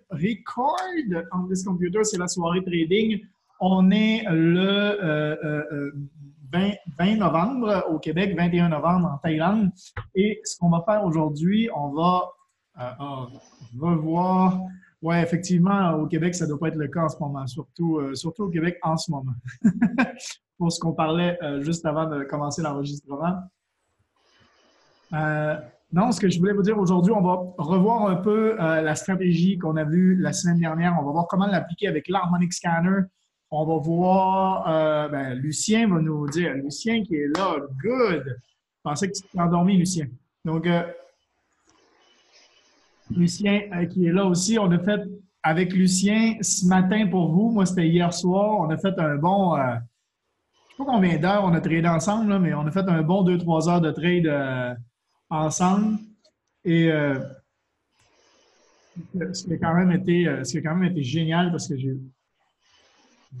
Record on this computer, c'est la soirée trading. On est le 20 novembre au Québec, 21 novembre en Thaïlande. Et ce qu'on va faire aujourd'hui, on va revoir. Oui, effectivement, au Québec, ça ne doit pas être le cas en ce moment, surtout au Québec en ce moment. Pour ce qu'on parlait juste avant de commencer l'enregistrement. Non, ce que je voulais vous dire aujourd'hui, on va revoir un peu la stratégie qu'on a vue la semaine dernière. On va voir comment l'appliquer avec l'Harmonic Scanner. On va voir, Lucien va nous dire, Lucien qui est là, good! Je pensais que tu t'es endormi, Lucien. Donc, Lucien qui est là aussi, on a fait avec Lucien ce matin pour vous, moi c'était hier soir, on a fait un bon, je ne sais pas combien d'heures on a tradé ensemble, là, mais on a fait un bon 2-3 heures de trade ensemble. Et ce qui a quand même été génial parce que j'ai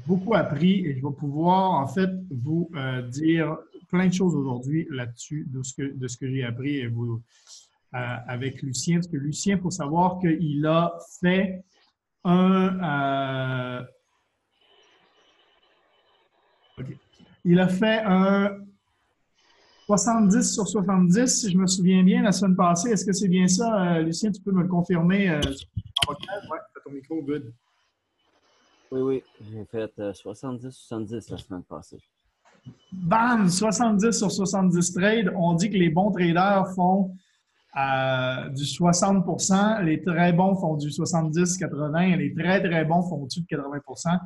beaucoup appris et je vais pouvoir en fait vous dire plein de choses aujourd'hui là-dessus de ce que j'ai appris et vous, avec Lucien. Parce que Lucien, il faut savoir qu'il a fait il a fait un 70 sur 70, si je me souviens bien, la semaine passée. Est-ce que c'est bien ça, Lucien? Tu peux me le confirmer en vocal? Oui, tu as ton micro, good. Oui, j'ai fait 70-70 la semaine passée. Bam! 70 sur 70 trades. On dit que les bons traders font du 60%, les très bons font du 70-80%, et les très, très bons font au-dessus de 80%.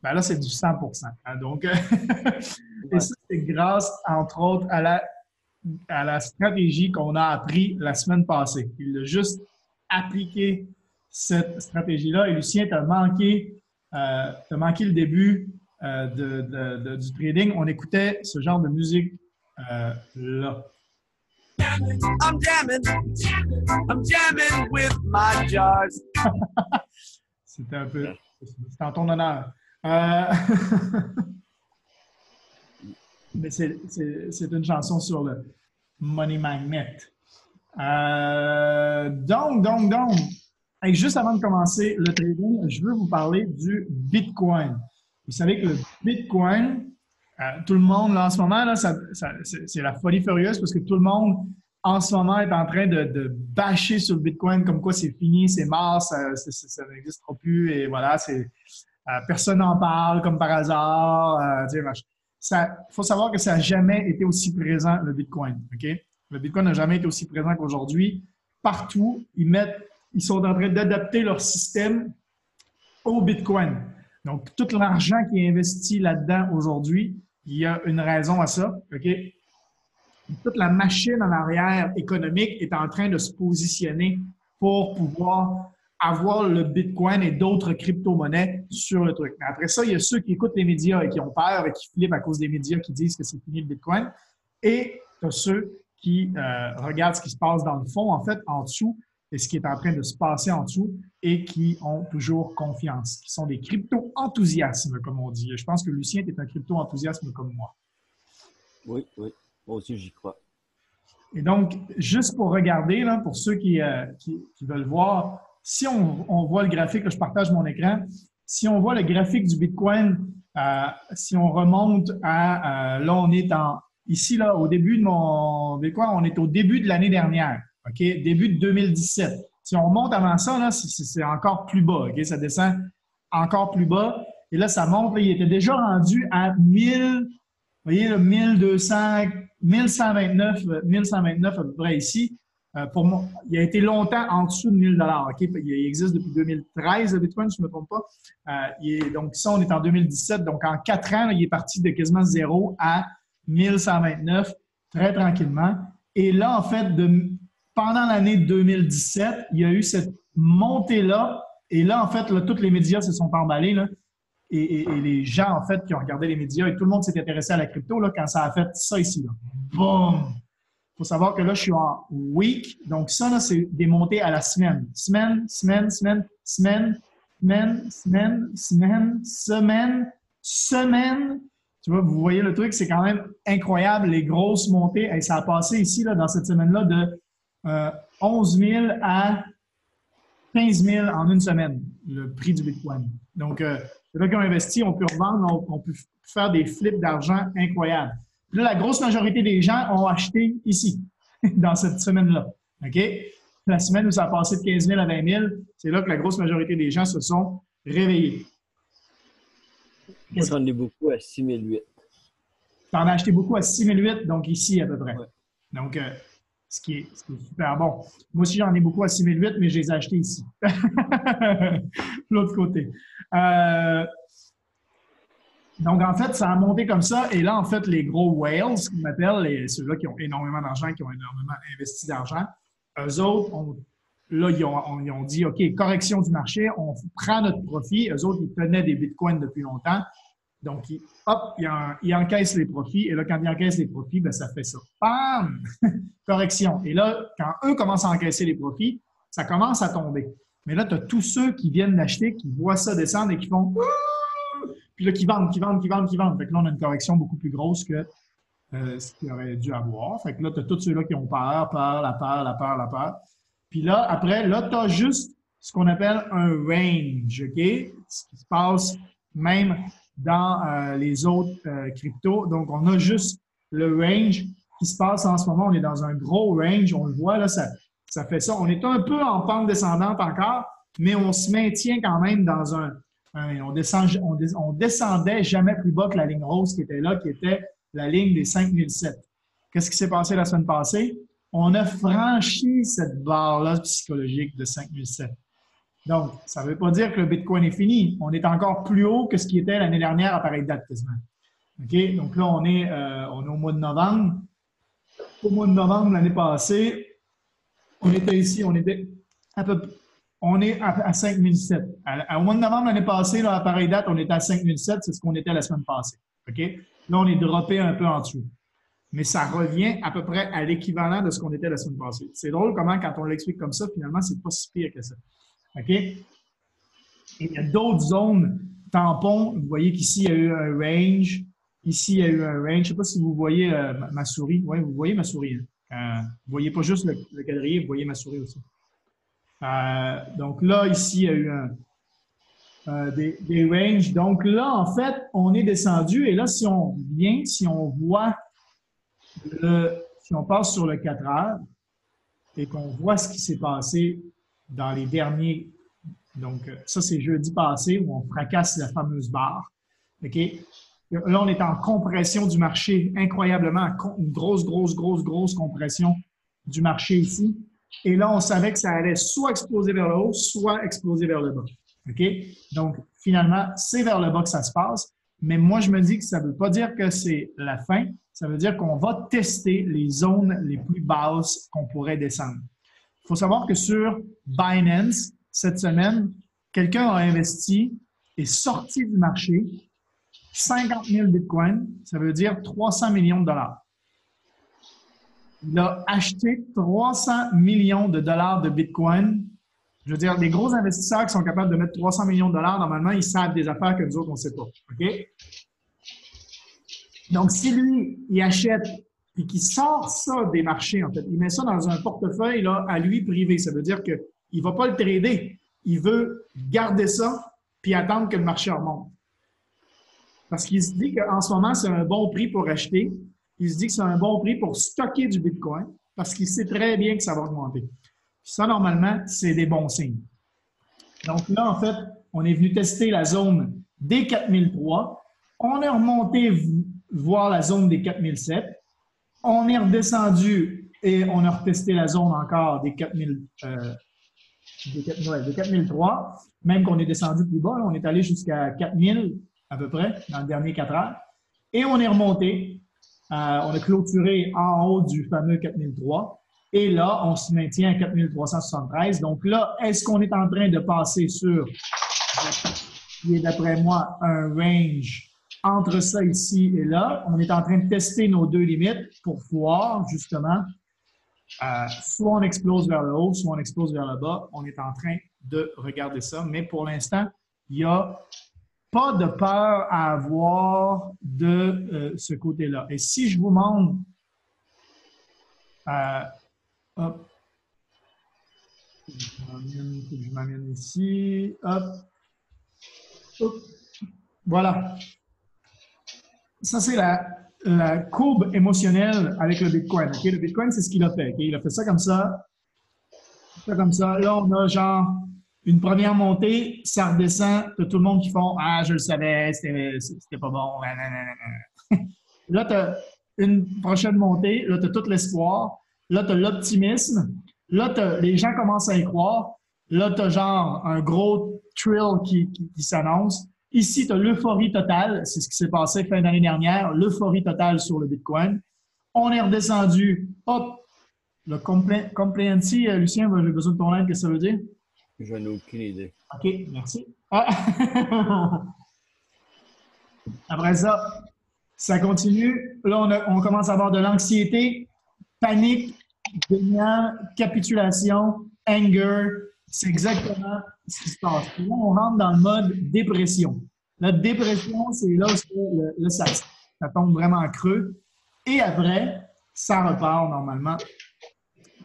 Ben là, c'est du 100%. Hein, donc, et ça, c'est grâce, entre autres, à la stratégie qu'on a appris la semaine passée. Il a juste appliqué cette stratégie-là. Et Lucien, tu as manqué le début du trading. On écoutait ce genre de musique là. I'm jamming with my jars. C'était un peu... C'est en ton honneur. Mais c'est une chanson sur le Money Magnet. Donc, et juste avant de commencer le trading, je veux vous parler du Bitcoin. Vous savez que le Bitcoin, tout le monde, là, en ce moment, là, c'est la folie furieuse parce que tout le monde, en ce moment, est en train de bâcher sur le Bitcoin comme quoi c'est fini, c'est mort, ça n'existera plus et voilà, personne n'en parle comme par hasard. Il faut savoir que ça n'a jamais été aussi présent, le Bitcoin. Okay? Le Bitcoin n'a jamais été aussi présent qu'aujourd'hui. Partout, ils sont en train d'adapter leur système au Bitcoin. Donc, tout l'argent qui est investi là-dedans aujourd'hui, il y a une raison à ça. Okay? Toute la machine en arrière économique est en train de se positionner pour pouvoir avoir le Bitcoin et d'autres crypto-monnaies sur le truc. Mais après ça, il y a ceux qui écoutent les médias et qui ont peur et qui flippent à cause des médias qui disent que c'est fini le Bitcoin. Et tu as ceux qui regardent ce qui se passe dans le fond, en fait, en dessous, et ce qui est en train de se passer en dessous et qui ont toujours confiance, qui sont des crypto-enthousiasmes, comme on dit. Je pense que Lucien, tu es un crypto-enthousiasme comme moi. Oui. Moi aussi, j'y crois. Et donc, juste pour regarder, là, pour ceux qui veulent voir, si on voit le graphique, là, je partage mon écran, si on voit le graphique du Bitcoin, si on remonte à, là, on est ici, là, au début de mon Bitcoin, on est au début de l'année dernière, OK? Début de 2017. Si on remonte avant ça, là, c'est encore plus bas, OK? Ça descend encore plus bas. Et là, ça monte, là, il était déjà rendu à 1000, vous voyez, là, 1200, 1129 à peu près ici. Pour moi, il a été longtemps en dessous de 1000 $. Okay? Il existe depuis 2013, le Bitcoin, si je ne me trompe pas. Donc, ça, on est en 2017. Donc, en 4 ans, là, il est parti de quasiment 0 à 1129, très tranquillement. Et là, en fait, pendant l'année 2017, il y a eu cette montée-là. Et là, en fait, là, tous les médias se sont emballés, là. Et les gens, en fait, qui ont regardé les médias et tout le monde s'est intéressé à la crypto là, quand ça a fait ça ici. Là. Boum! Il faut savoir que là, je suis en week. Donc, ça, là, c'est des montées à la semaine. Semaine. Tu vois, vous voyez le truc, c'est quand même incroyable, les grosses montées. Et ça a passé ici, là, dans cette semaine-là, de 11 000 à 15 000 en une semaine, le prix du Bitcoin. Donc, ceux qui ont investi, on peut revendre, on peut faire des flips d'argent incroyables. Là, la grosse majorité des gens ont acheté ici, dans cette semaine-là. OK? La semaine où ça a passé de 15 000 à 20 000, c'est là que la grosse majorité des gens se sont réveillés. Moi, j'en ai beaucoup à 6008. Tu en as acheté beaucoup à 6008, donc ici à peu près. Ouais. Donc, ce qui est super bon. Moi aussi, j'en ai beaucoup à 6008, mais je les ai achetés ici. L'autre côté. Donc, en fait, ça a monté comme ça. Et là, en fait, les gros whales, qu'on appelle, ceux-là qui ont énormément d'argent, qui ont énormément investi d'argent, eux autres, ils ont dit, OK, correction du marché, on prend notre profit. Eux autres, ils tenaient des bitcoins depuis longtemps. Donc, ils encaissent les profits. Et là, quand ils encaissent les profits, ben, ça fait ça. Bam! Correction. Et là, quand eux commencent à encaisser les profits, ça commence à tomber. Mais là, tu as tous ceux qui viennent d'acheter, qui voient ça descendre et qui font puis là, qui vendent. Fait que là, on a une correction beaucoup plus grosse que ce qu'il aurait dû avoir. Fait que là, tu as tous ceux-là qui ont peur. Puis là, après, là, tu as juste ce qu'on appelle un range, OK? Ce qui se passe même dans les autres cryptos. Donc, on a juste le range qui se passe en ce moment. On est dans un gros range. On le voit, là, ça fait ça. On est un peu en pente descendante encore, mais on se maintient quand même dans on descendait jamais plus bas que la ligne rose qui était là, qui était la ligne des 5007. Qu'est-ce qui s'est passé la semaine passée? On a franchi cette barre-là psychologique de 5007. Donc, ça ne veut pas dire que le Bitcoin est fini. On est encore plus haut que ce qui était l'année dernière à pareille date quasiment. OK? Donc là, on est au mois de novembre. Au mois de novembre, l'année passée, on était ici, on est à 5007. Au mois de novembre l'année passée, là, à pareille date, on était à 5007, c'est ce qu'on était la semaine passée. OK? Là, on est droppé un peu en dessous. Mais ça revient à peu près à l'équivalent de ce qu'on était la semaine passée. C'est drôle comment, quand on l'explique comme ça, finalement, c'est pas si pire que ça. OK? Et il y a d'autres zones tampons. Vous voyez qu'ici, il y a eu un range. Ici, il y a eu un range. Je ne sais pas si vous voyez ma souris. Oui, vous voyez ma souris. Hein? Vous ne voyez pas juste le quadrillé, vous voyez ma souris aussi. Donc là, ici, il y a eu des ranges. Donc là, en fait, on est descendu. Et là, si on voit, si on passe sur le 4 heures et qu'on voit ce qui s'est passé dans les derniers. Donc, ça, c'est jeudi passé où on fracasse la fameuse barre. OK? Là, on est en compression du marché, incroyablement, une grosse compression du marché ici. Et là, on savait que ça allait soit exploser vers le haut, soit exploser vers le bas. OK? Donc, finalement, c'est vers le bas que ça se passe. Mais moi, je me dis que ça ne veut pas dire que c'est la fin. Ça veut dire qu'on va tester les zones les plus basses qu'on pourrait descendre. Il faut savoir que sur Binance, cette semaine, quelqu'un a investi et sorti du marché 50 000 bitcoins, ça veut dire 300 millions de dollars. Il a acheté 300 millions de dollars de bitcoin. Je veux dire, les gros investisseurs qui sont capables de mettre 300 millions de dollars, normalement, ils savent des affaires que nous autres, on ne sait pas. OK? Donc, si lui, il achète et qu'il sort ça des marchés, en fait, il met ça dans un portefeuille là, à lui privé, ça veut dire qu'il ne va pas le trader. Il veut garder ça puis attendre que le marché remonte. Parce qu'il se dit qu'en ce moment, c'est un bon prix pour acheter. Il se dit que c'est un bon prix pour stocker du Bitcoin parce qu'il sait très bien que ça va augmenter. Ça, normalement, c'est des bons signes. Donc là, en fait, on est venu tester la zone des 4003. On est remonté voir la zone des 4007. On est redescendu et on a retesté la zone encore des 4003. Même qu'on est descendu plus bas, là, on est allé jusqu'à 4000 à peu près dans les dernières 4 heures. Et on est remonté. On a clôturé en haut du fameux 4003. Et là, on se maintient à 4373. Donc là, est-ce qu'on est en train de passer sur ce qui est d'après moi un range entre ça ici et là? On est en train de tester nos deux limites pour voir justement soit on explose vers le haut, soit on explose vers le bas. On est en train de regarder ça. Mais pour l'instant, il n'y a pas de peur à avoir de ce côté-là. Et si je vous montre hop, Je m'amène ici. Hop. Hop. Voilà. Ça, c'est la courbe émotionnelle avec le Bitcoin. Okay? Le Bitcoin, c'est ce qu'il a fait. Okay? Il a fait ça comme ça. Ça comme ça. Là, on a genre une première montée, ça redescend. T'as tout le monde qui font ah, je le savais, c'était pas bon. Là, tu as une prochaine montée. Là, tu as tout l'espoir. Là, tu as l'optimisme. Là, les gens commencent à y croire. Là, tu as genre un gros thrill qui s'annonce. Ici, tu as l'euphorie totale. C'est ce qui s'est passé fin d'année dernière. L'euphorie totale sur le Bitcoin. On est redescendu. Hop! Le compliancy, Lucien, j'ai besoin de ton aide. Qu'est-ce que ça veut dire? Je n'ai aucune idée. OK, merci. Ah. Après ça, ça continue. Là, on commence à avoir de l'anxiété, panique, dénial, capitulation, anger. C'est exactement ce qui se passe. Puis là, on rentre dans le mode dépression. La dépression, c'est là où ça tombe vraiment creux. Et après, ça repart normalement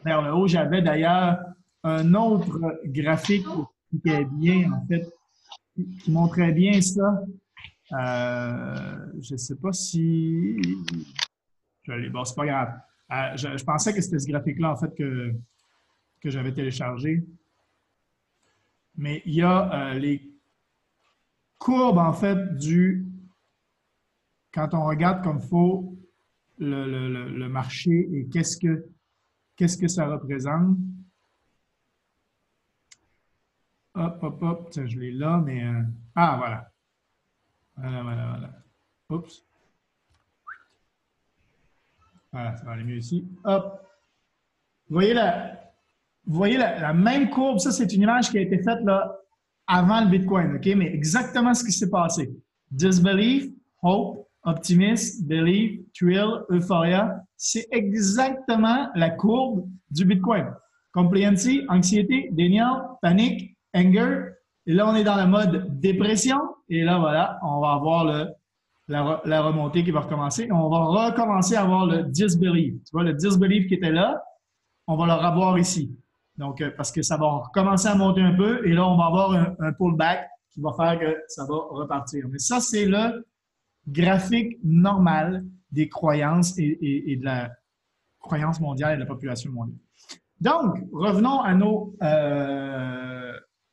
vers le haut. J'avais d'ailleurs un autre graphique qui était bien, en fait, qui montrait bien ça. Je ne sais pas si. Bon, c'est pas grave. Je pensais que c'était ce graphique-là, en fait, que j'avais téléchargé. Mais il y a les courbes, en fait, quand on regarde comme il faut le marché et qu'est-ce que ça représente. Hop, hop, hop. Tiens, je l'ai là, mais. Ah, voilà. Voilà. Oups. Voilà, ça va aller mieux ici. Hop. Vous voyez la même courbe. Ça, c'est une image qui a été faite là, avant le Bitcoin, OK? Mais exactement ce qui s'est passé. Disbelief, hope, optimism, belief, thrill, euphoria. C'est exactement la courbe du Bitcoin. Compliancy, anxiété, denial, panique, anger. Et là, on est dans le mode dépression. Et là, voilà, on va avoir la remontée qui va recommencer. On va recommencer à avoir le disbelief. Tu vois, le disbelief qui était là, on va le revoir ici. Donc, parce que ça va recommencer à monter un peu et là, on va avoir un pullback qui va faire que ça va repartir. Mais ça, c'est le graphique normal des croyances et de la croyance mondiale et de la population mondiale. Donc, revenons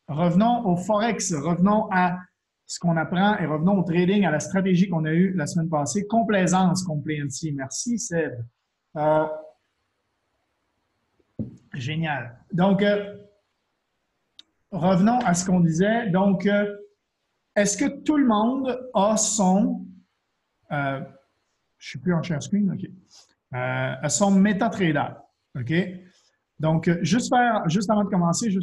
revenons au Forex, revenons à ce qu'on apprend et revenons au trading, à la stratégie qu'on a eue la semaine passée. Complaisance, compliancy. Merci, Seb. Génial. Donc, revenons à ce qu'on disait. Donc, est-ce que tout le monde a son... je ne suis plus en share screen, OK. Son MetaTrader, OK? Donc, juste avant de commencer,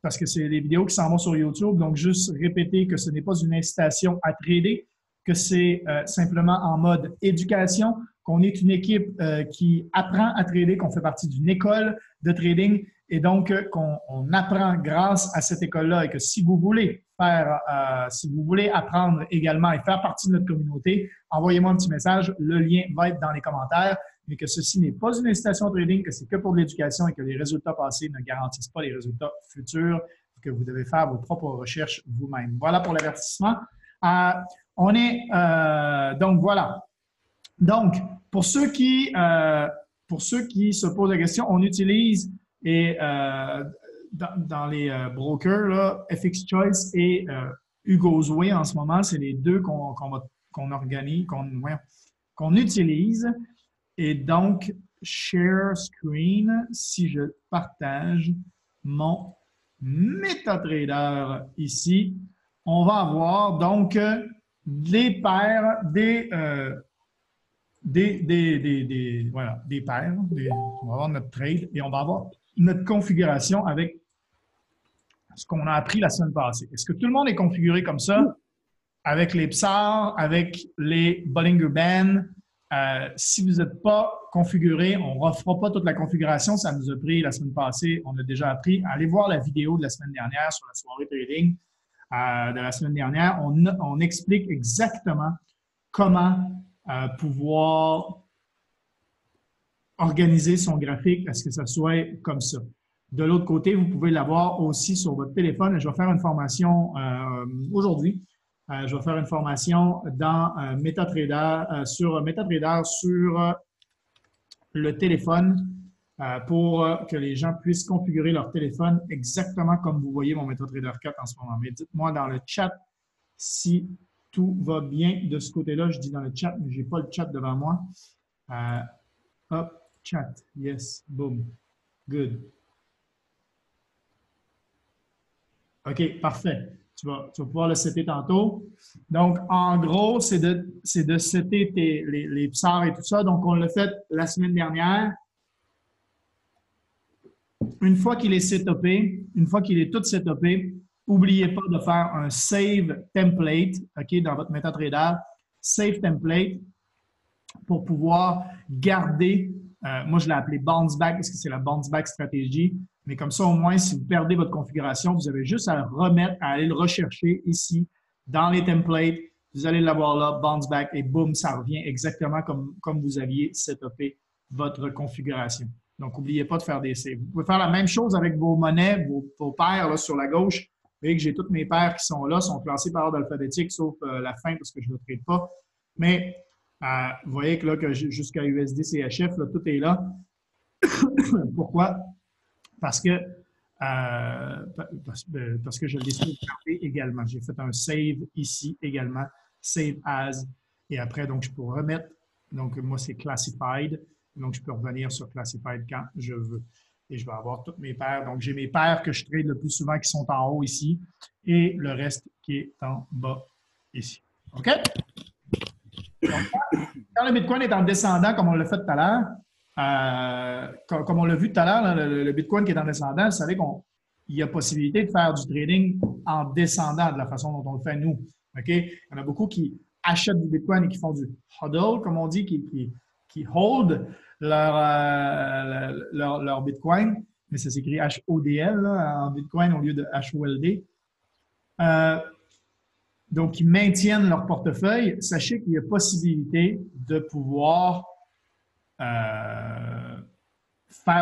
parce que c'est des vidéos qui s'en vont sur YouTube, donc juste répéter que ce n'est pas une incitation à trader, que c'est simplement en mode éducation, qu'on est une équipe qui apprend à trader, qu'on fait partie d'une école de trading et donc qu'on apprend grâce à cette école-là et que si vous voulez apprendre également et faire partie de notre communauté, envoyez-moi un petit message. Le lien va être dans les commentaires, mais que ceci n'est pas une incitation au trading, que c'est que pour de l'éducation et que les résultats passés ne garantissent pas les résultats futurs, que vous devez faire vos propres recherches vous-même. Voilà pour l'avertissement. Donc, voilà. Donc, pour ceux qui se posent la question, on utilise dans les brokers, là, FX Choice et Hugo's Way en ce moment, c'est les deux qu'on utilise. Et donc, share screen, si je partage mon MetaTrader ici, on va avoir donc des paires, des paires. On va avoir notre trade et on va avoir notre configuration avec ce qu'on a appris la semaine passée. Est-ce que tout le monde est configuré comme ça? Avec les PSAR, avec les Bollinger Bands? Si vous n'êtes pas configuré, on ne refera pas toute la configuration. Ça nous a pris la semaine passée. On a déjà appris. Allez voir la vidéo de la semaine dernière sur la soirée trading de la semaine dernière. On explique exactement comment pouvoir organiser son graphique à ce que ça soit comme ça. De l'autre côté, vous pouvez l'avoir aussi sur votre téléphone. Je vais faire une formation aujourd'hui. Je vais faire une formation dans MetaTrader, sur MetaTrader sur le téléphone pour que les gens puissent configurer leur téléphone exactement comme vous voyez mon MetaTrader 4 en ce moment. Mais dites-moi dans le chat si tout va bien de ce côté-là. Je dis dans le chat, mais je n'ai pas le chat devant moi. Hop, chat. Yes, boom. Good. OK, parfait. Tu vas pouvoir le setter tantôt. Donc, en gros, c'est de setter les PSAR et tout ça. Donc, on l'a fait la semaine dernière. Une fois qu'il est setupé, une fois qu'il est tout setupé, n'oubliez pas de faire un Save Template, OK, dans votre MetaTrader. Save Template pour pouvoir garder, moi je l'ai appelé Bounce Back parce que c'est la Bounce Back stratégie, mais comme ça au moins si vous perdez votre configuration, vous avez juste à le remettre, à aller le rechercher ici dans les templates, vous allez l'avoir là, Bounce Back et boum, ça revient exactement comme vous aviez setupé votre configuration. Donc n'oubliez pas de faire des saves. Vous pouvez faire la même chose avec vos monnaies, vos paires là, sur la gauche. Vous voyez que j'ai toutes mes paires qui sont là, sont classées par ordre alphabétique, sauf la fin parce que je ne le traite pas. Mais vous voyez que là, jusqu'à USD, CHF, là, tout est là. Pourquoi? Parce que je l'ai sauvegardé également. J'ai fait un save ici également, save as, et après, donc, je peux remettre, donc, moi, c'est classified, donc, je peux revenir sur classified quand je veux. Et je vais avoir toutes mes paires. Donc, j'ai mes paires que je trade le plus souvent qui sont en haut ici, et le reste qui est en bas ici. OK? Quand le Bitcoin est en descendant, comme on l'a fait tout à l'heure, comme on l'a vu tout à l'heure, le Bitcoin qui est en descendant, vous savez qu'il y a possibilité de faire du trading en descendant de la façon dont on le fait nous. OK? Il y en a beaucoup qui achètent du Bitcoin et qui font du hodl, comme on dit, qui hold leur Bitcoin, mais ça s'écrit HODL là, en Bitcoin au lieu de HOLD. Donc, ils maintiennent leur portefeuille. Sachez qu'il y a possibilité de pouvoir faire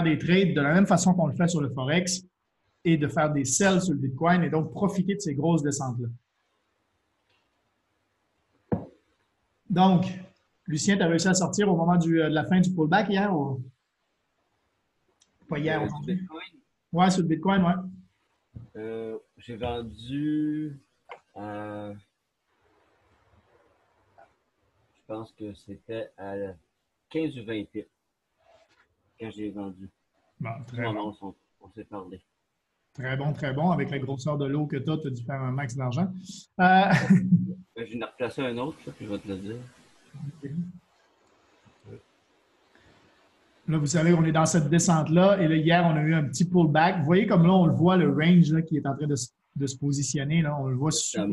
des trades de la même façon qu'on le fait sur le Forex et de faire des sells sur le Bitcoin et donc profiter de ces grosses descentes-là. Donc, Lucien, tu as réussi à sortir au moment de la fin du pullback hier ou pas hier? Sur le Bitcoin? Ouais, sur le Bitcoin, ouais. J'ai vendu à... Je pense que c'était à 15 ou 20 pips quand j'ai vendu. Bon, très bon. On s'est parlé. Très bon, très bon. Avec la grosseur de l'eau que tu as, tu as dû faire un max d'argent. Je vais en replacer un autre, puis je vais te le dire. Là, vous savez, on est dans cette descente-là. Et là, hier, on a eu un petit pullback. Vous voyez comme là, on le voit, le range là, qui est en train de se positionner. Là, on le voit super.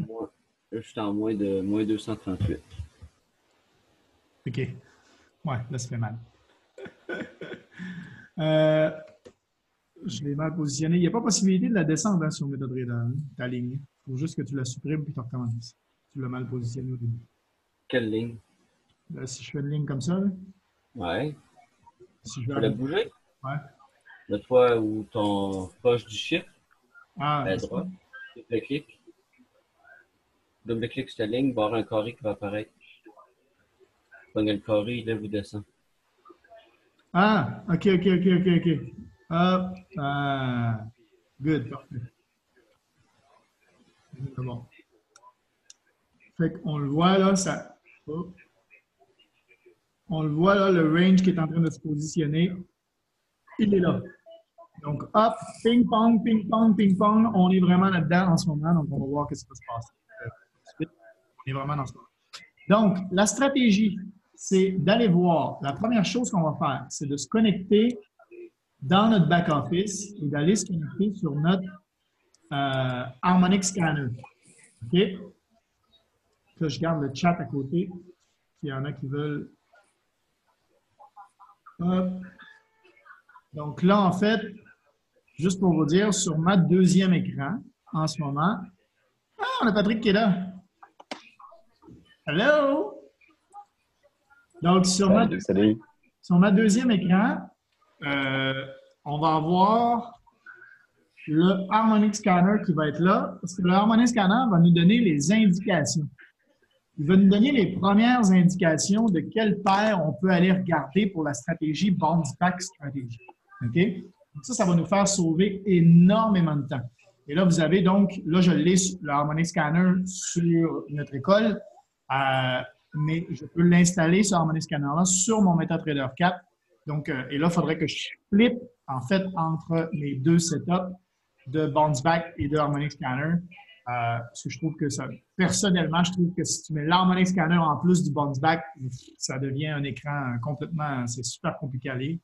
Je suis en moins 238. OK. Ouais, là, ça fait mal. Je l'ai mal positionné. Il n'y a pas possibilité de la descendre hein, sur MetaTrader, hein, ta ligne. Il faut juste que tu la supprimes puis tu recommences. Tu l'as mal positionné au début. Quelle ligne? Là, si je fais une ligne comme ça, là, ouais. Si je tu peux la bouger? Ouais. Le fois où ton proche du chiffre, à droite, double-clic. Double-clic sur ta ligne, il va y avoir un carré qui va apparaître. Prenez le carré, il lève ou descend. Ah, OK. Hop. Good, parfait. C'est bon. Fait qu'on le voit là, ça. Oh. On le voit là, le range qui est en train de se positionner. Il est là. Donc, hop, ping-pong, ping-pong, ping-pong. On est vraiment là-dedans en ce moment. Donc, on va voir ce qui va se passer. On est vraiment dans ce moment. Donc, la stratégie, c'est d'aller voir. La première chose qu'on va faire, c'est de se connecter dans notre back-office et d'aller se connecter sur notre Harmonic Scanner. OK? Là, je garde le chat à côté. S'il y en a qui veulent. Hop. Donc là, en fait, juste pour vous dire, sur ma deuxième écran, en ce moment, on a Patrick qui est là. Hello! Donc, sur Si on met deuxième écran, on va avoir le Harmonic Scanner qui va être là, parce que le Harmonic Scanner va nous donner les indications. Il va nous donner les premières indications de quelle paire on peut aller regarder pour la stratégie Bounce Back Strategy. OK? Donc ça va nous faire sauver énormément de temps. Et là, vous avez donc, là, je l'ai, le Harmonic Scanner sur notre école, mais je peux l'installer, ce Harmonic Scanner-là, sur mon MetaTrader 4. Donc, et là, il faudrait que je flippe, en fait, entre mes deux setups de Bounce Back et de Harmonic Scanner. Parce que je trouve que ça, personnellement, je trouve que si tu mets l'Harmonic Scanner en plus du Bounce Back, ça devient un écran complètement, c'est super compliqué à lire.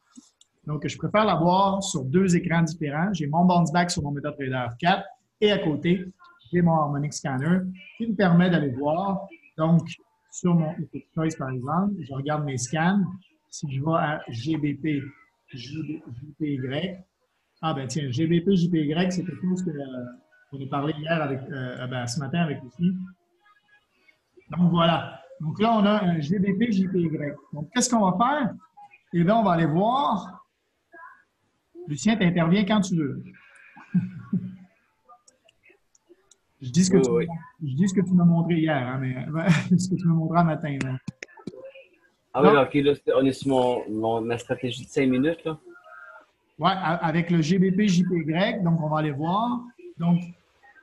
Donc, je préfère l'avoir sur deux écrans différents. J'ai mon Bounce Back sur mon MetaTrader 4 et à côté, j'ai mon Harmonic Scanner qui me permet d'aller voir. Donc, sur mon Epic Choice, par exemple, je regarde mes scans. Si je vais à GBP, JPY, ah ben tiens, GBP, JPY, c'est quelque chose qu'on a parlé hier avec, ce matin avec Lucie. Donc voilà. Donc là, on a un GBP, JPY. Donc, qu'est-ce qu'on va faire? Eh bien, on va aller voir. Lucien, tu interviens quand tu veux. Je dis ce que tu m'as montré hier, hein, mais ce que tu m'as montré matin. Là. Ah oui, OK, là, on est sur ma stratégie de 5 minutes, là. Oui, avec le GBP JPY, donc on va aller voir. Donc,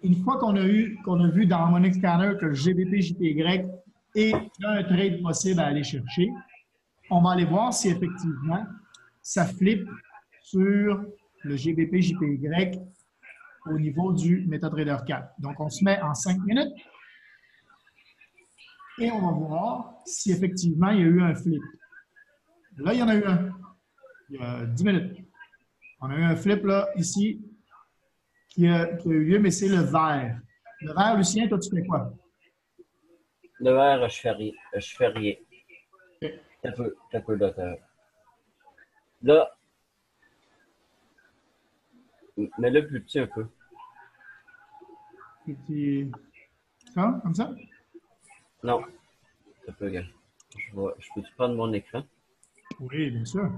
une fois qu'on a vu dans Harmonic Scanner que le GBP JPY est un trade possible à aller chercher, on va aller voir si effectivement ça flippe sur le GBP JPY au niveau du MetaTrader 4. Donc, on se met en 5 minutes et on va voir si effectivement il y a eu un flip. Là, il y en a eu un. Il y a 10 minutes. On a eu un flip là, ici, qui a eu lieu, mais c'est le vert. Le vert, Lucien, toi, tu fais quoi? Le vert, je fais rien. Je fais rien. Okay. T'as peu d'auteur. Là, mets-le plus petit un peu. Petit... Ça, comme ça? Non, t'as peu, gars. Je peux-tu prendre mon écran? Oui, bien sûr.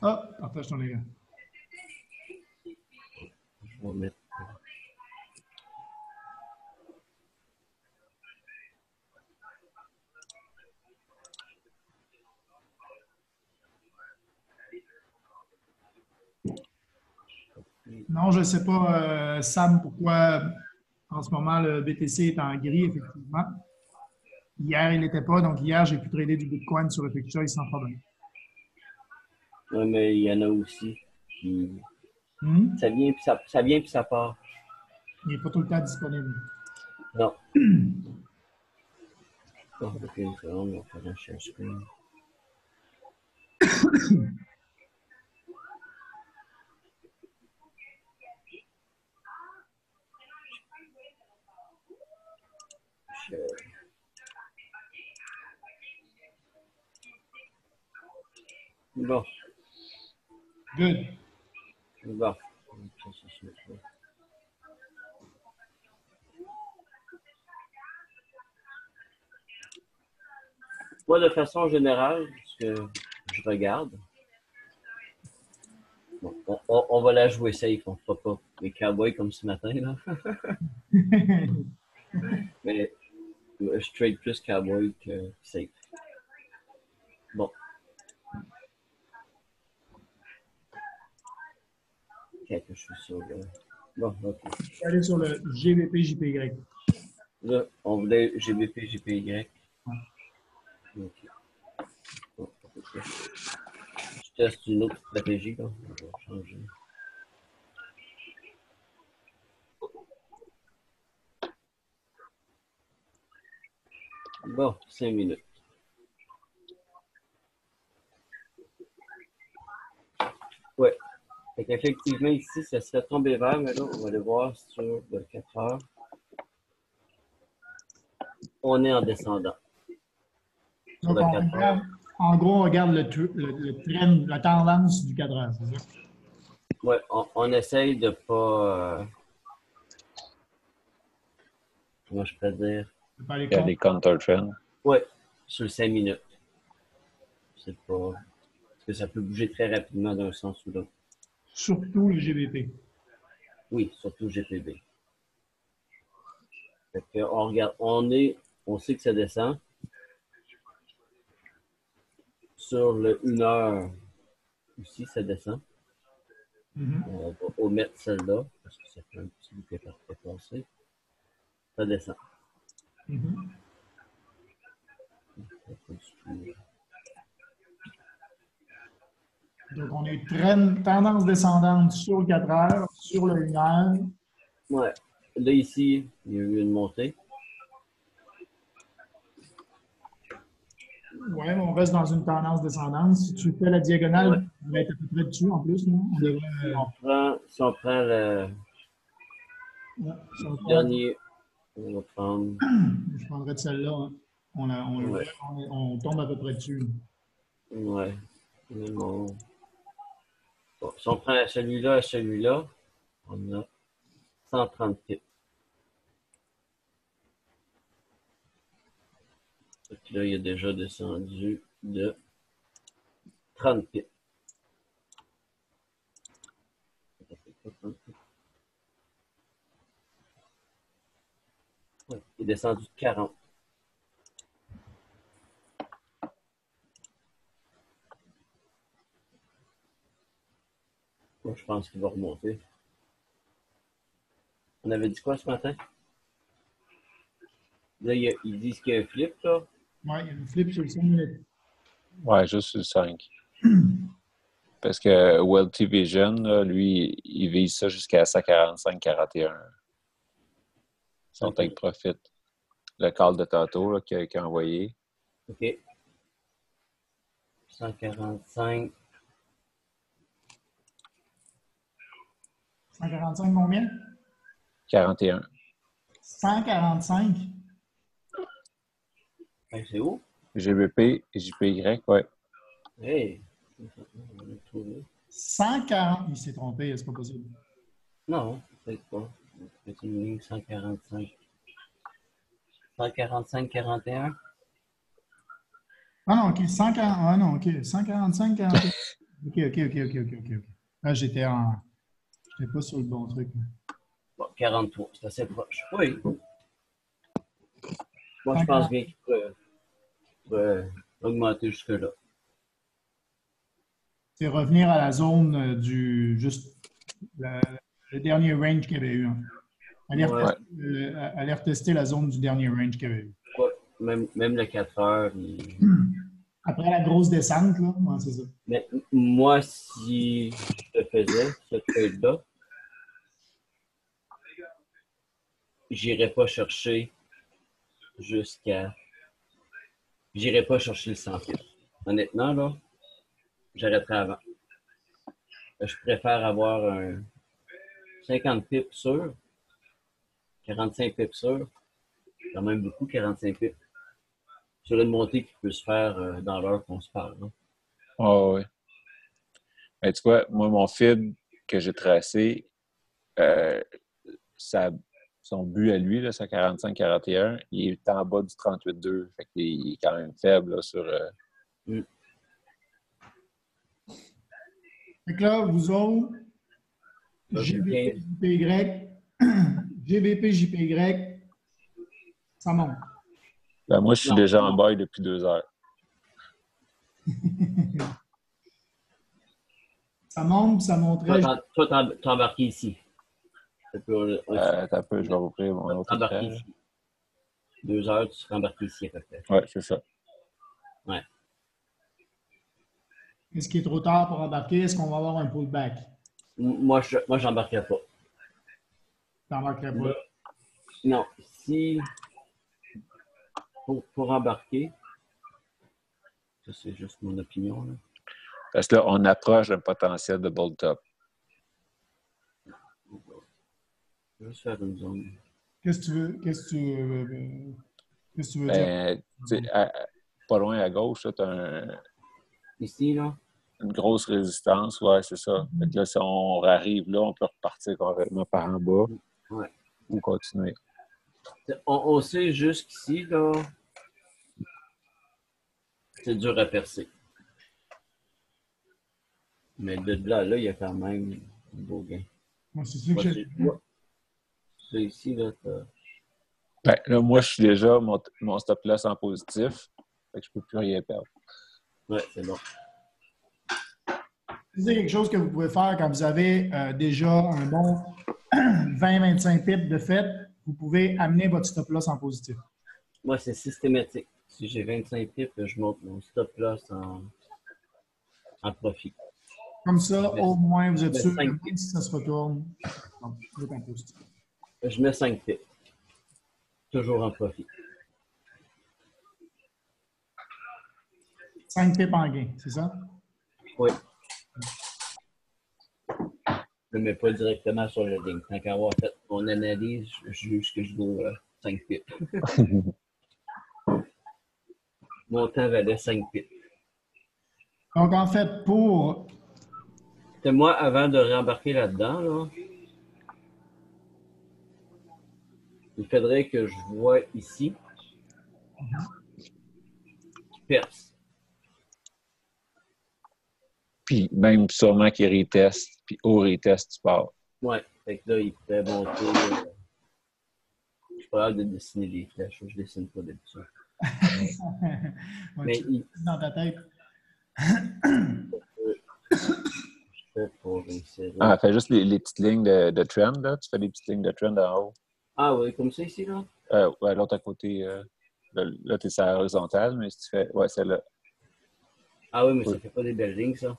Ah, partage ton écran. Je vais mettre... Non, je ne sais pas, Sam, pourquoi en ce moment le BTC est en gris, effectivement. Hier, il n'était pas, donc hier, j'ai pu trader du Bitcoin sur Epic Choice sans problème. Oui, mais il y en a aussi qui... Hmm? Ça vient puis ça part. Il n'est pas tout le temps disponible. Non. Oh, ok, c'est bon, on va faire un share screen. Bon. Good. Bon. Moi, de façon générale, ce que je regarde, bon, on va la jouer safe, on ne fera pas les cowboys comme ce matin, là. Mais je trade plus cowboy que safe. Bon. Ok, je suis sur le... Bon, ok. Je vais aller sur le GBP JPY. Là, on voulait GBP, JPY. Ok. Bon, okay. Je teste une autre stratégie, là. On va changer. Bon, 5 minutes. Ouais. Fait qu'effectivement, ici, ça serait tombé vert, mais là, on va aller voir sur le 4 heures. On est en descendant. Donc, en gros, on regarde le trend, la tendance du 4 heures, c'est ça? Ouais, on essaye de pas... comment je peux dire? Il y a des counter-trends. Ouais, sur 5 minutes. C'est pas... Parce que ça peut bouger très rapidement d'un sens ou l'autre. Surtout le GBP. Oui, surtout GPB. Fait que on regarde, on sait que ça descend. Sur le 1 heure aussi, ça descend. On va omettre celle-là, parce que ça fait un petit bout qu'elle est passée. Ça descend. Donc, on est tendance descendante sur le 4 heures, sur le 1 heure. Ouais. Là, ici, il y a eu une montée. Oui, on reste dans une tendance descendante. Si tu fais la diagonale, on va être à peu près dessus en plus. Non? On devrait, Si on prend le dernier, on va prendre. Je prendrais de celle-là. Hein. On tombe à peu près dessus. Ouais. Bon, si on prend celui-là et celui-là, on a 130 pips. Là, il a déjà descendu de 30 pips. Ouais, il est descendu de 40. Moi, je pense qu'il va remonter. On avait dit quoi ce matin? Là, ils disent qu'il y a un flip, là. Oui, il y a une flip sur le 5 minutes. Ouais, juste sur le 5. Parce que Wealthy Vision, là, lui, il vise ça jusqu'à 145-41. Son take profit. Le call de tantôt qu'il a envoyé. OK. 145. 145 combien? 41. 145? Hey, c'est où? GBP, JPY, ouais. Hey! On l'a trouvé. 140. Il s'est trompé, c'est pas possible. Non, peut-être pas. C'est une ligne 145. 145-41? Ah non, OK. 140. Ah non, OK. 145, 41. OK. Là, j'étais pas sur le bon truc. Bon, 43, c'est assez proche. Oui. Moi, je pense bien qu'il pourrait augmenter jusque-là. C'est revenir à la zone le dernier range qu'il y avait eu. Hein. Aller retester la zone du dernier range qu'il y avait eu. Ouais, même le 4 heures. Après la grosse descente, là, ouais, c'est ça. Mais moi, si je le faisais, ce trade-là, j'irais pas chercher J'irais pas chercher le 100 pips. Honnêtement, là, j'arrêterais avant. Je préfère avoir un 50 pips sûr, 45 pips sûr, quand même beaucoup, 45 pips, sur une montée qui peut se faire dans l'heure qu'on se parle. Hein. Oh, oui. Mais tu vois, moi, mon feed que j'ai tracé, son but à lui, là, 145-41, il est en bas du 38,2. Fait qu'il est quand même faible là, sur. Fait que là, vous autres, GBP, JPY, GBP, JPY, ça monte. Ben, moi, je suis déjà en bail depuis 2 heures. Ça monte, ça monterait. Toi, t'es embarqué ici. T'as un peu, je vais ouvrir mon autre écran. 2 heures, tu seras embarqué ici à peu près. Ouais, c'est ça. Ouais. Est-ce qu'il est trop tard pour embarquer? Est-ce qu'on va avoir un pullback? Moi, j'embarquerai pas. T'embarquerais pas? Non. Si pour embarquer, ça c'est juste mon opinion. Là. Parce que là, on approche d'un potentiel de bull top. Je vais juste faire une zone. Qu'est-ce que tu veux dire? Pas loin à gauche, tu as Ici, là? Une grosse résistance, ouais, c'est ça. Fait que là, si on arrive là, on peut repartir complètement par en bas ou continuer. On sait jusqu'ici, là, c'est dur à percer. Mais de là, il y a quand même un beau gain. Moi, c'est sûr que Ça ici, là, Ben, là, moi, je suis déjà mon stop loss en positif. Fait que je peux plus rien perdre. ouais, c'est bon. c'est quelque chose que vous pouvez faire quand vous avez déjà un bon 20-25 pips de fait. Vous pouvez amener votre stop loss en positif. Moi, c'est systématique. Si j'ai 25 pips, je monte mon stop loss en profit. Comme ça, au moins, vous êtes Mais sûr que 5 même pips. si ça se retourne, vous êtes en positif. Je mets 5 pips. Toujours en profit. 5 pips en gain, c'est ça? Oui. Je ne mets pas directement sur le ligne. Tant qu'à avoir fait mon analyse, je juge que je vaux 5 pips. Mon temps valait 5 pips. Donc, en fait, pour... C'est moi, avant de rembarquer là-dedans, là, il faudrait que je vois ici qui perce. Puis même sûrement qu'il reteste, puis au retest, tu pars. Ouais. Fait que là, il pourrait monter. Je suis pas capable de dessiner des flèches. Je dessine pas d'habitude. Mais il dans ta tête. fait pour insérer. Ah, fais juste les petites lignes de trend, là. Tu fais des petites lignes de trend en haut. Ah oui, comme ça ici, là? Ouais, l'autre à côté, là, tu es sur la horizontale, mais si tu fais. Ouais, c'est là. Ah oui, mais Oui. ça fait pas des belles lignes, ça.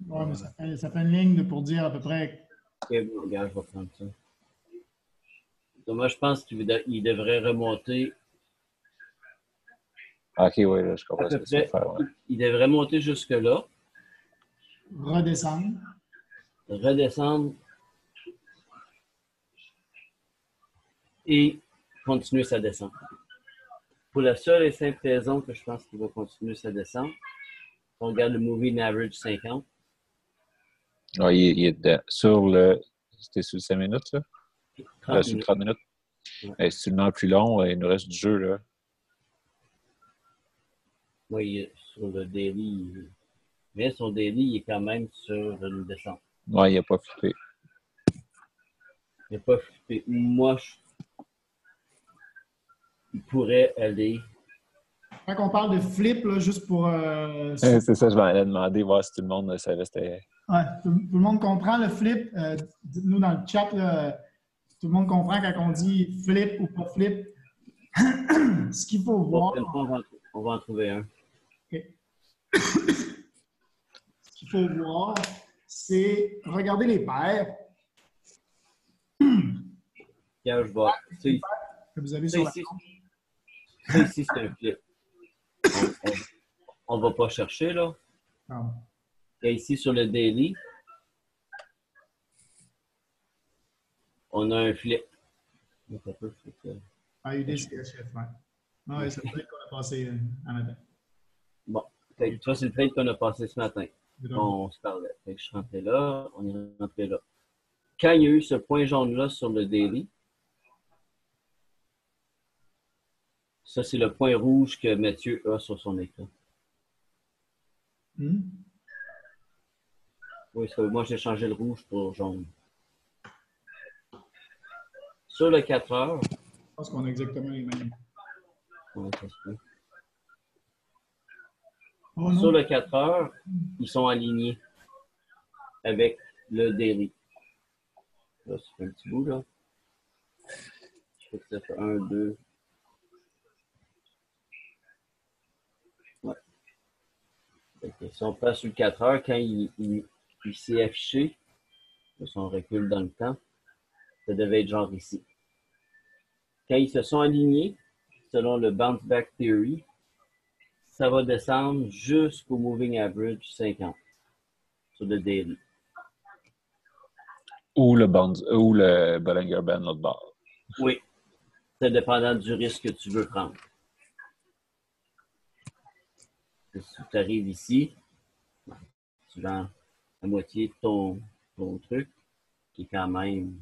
Ouais, mais ça fait une ligne pour dire à peu près. Ok, bon, regarde, je vais prendre ça. Donc, moi, je pense qu'il devrait remonter Ah, ok, oui, là, je à comprends ce peu que tu veux près. faire. Ouais. Il devrait monter jusque-là, Redescendre. redescendre et continuer sa descente. Pour la seule et simple raison que je pense qu'il va continuer sa descente, on regarde le moving average 50. Ouais, il est dedans. Sur le. C'était sur 5 minutes, là? 30 Sur minutes. 30 minutes. Ouais. Si tu le mets plus long, il nous reste du jeu, là. Oui, sur le daily. Mais son daily, il est quand même sur une descente. Ouais, il n'a pas flippé. Il n'a pas flippé. Moi, il pourrait aller. Quand on parle de flip, là, juste pour. C'est ça, je vais aller demander, voir si tout le monde savait c'était. Ouais, tout le monde comprend le flip. Dites-nous dans le chat, là, tout le monde comprend quand on dit flip ou pas flip. Ce qu'il faut voir. On va en trouver un. Okay. Ce qu'il faut voir, c'est regarder les paires. Regarde, je vois. Que vous avez sur la Ça ici, c'est un flip. On ne va pas chercher, là. Ah. Et ici, sur le daily, on a un flip. Ah, UDCHF, ouais. Ah, c'est le trade qu'on a passé à matin. Bon, tu vois, c'est le trade qu'on a passé ce matin. On se parlait. Fait que je suis rentré là, on est rentré là. Quand il y a eu ce point jaune-là sur le daily, ça, c'est le point rouge que Mathieu a sur son écran. Hmm? Oui, parce que moi, j'ai changé le rouge pour jaune. Sur le 4 heures. Je pense qu'on a exactement les mêmes. Ouais, ça se peut. Oh, sur le 4 heures, ils sont alignés avec le daily. Là, ça fait un petit bout, là. Je crois que ça fait 1, 2. Ouais. Si on passe sur le 4 heures, quand il s'est affiché, si on recule dans le temps, ça devait être genre ici. Quand ils se sont alignés, selon le bounce back theory, ça va descendre jusqu'au moving average 50 sur le daily. Ou le Bollinger Band, l'autre bord. Oui. C'est dépendant du risque que tu veux prendre. Si tu arrives ici, tu vends la moitié de ton truc, qui est quand même.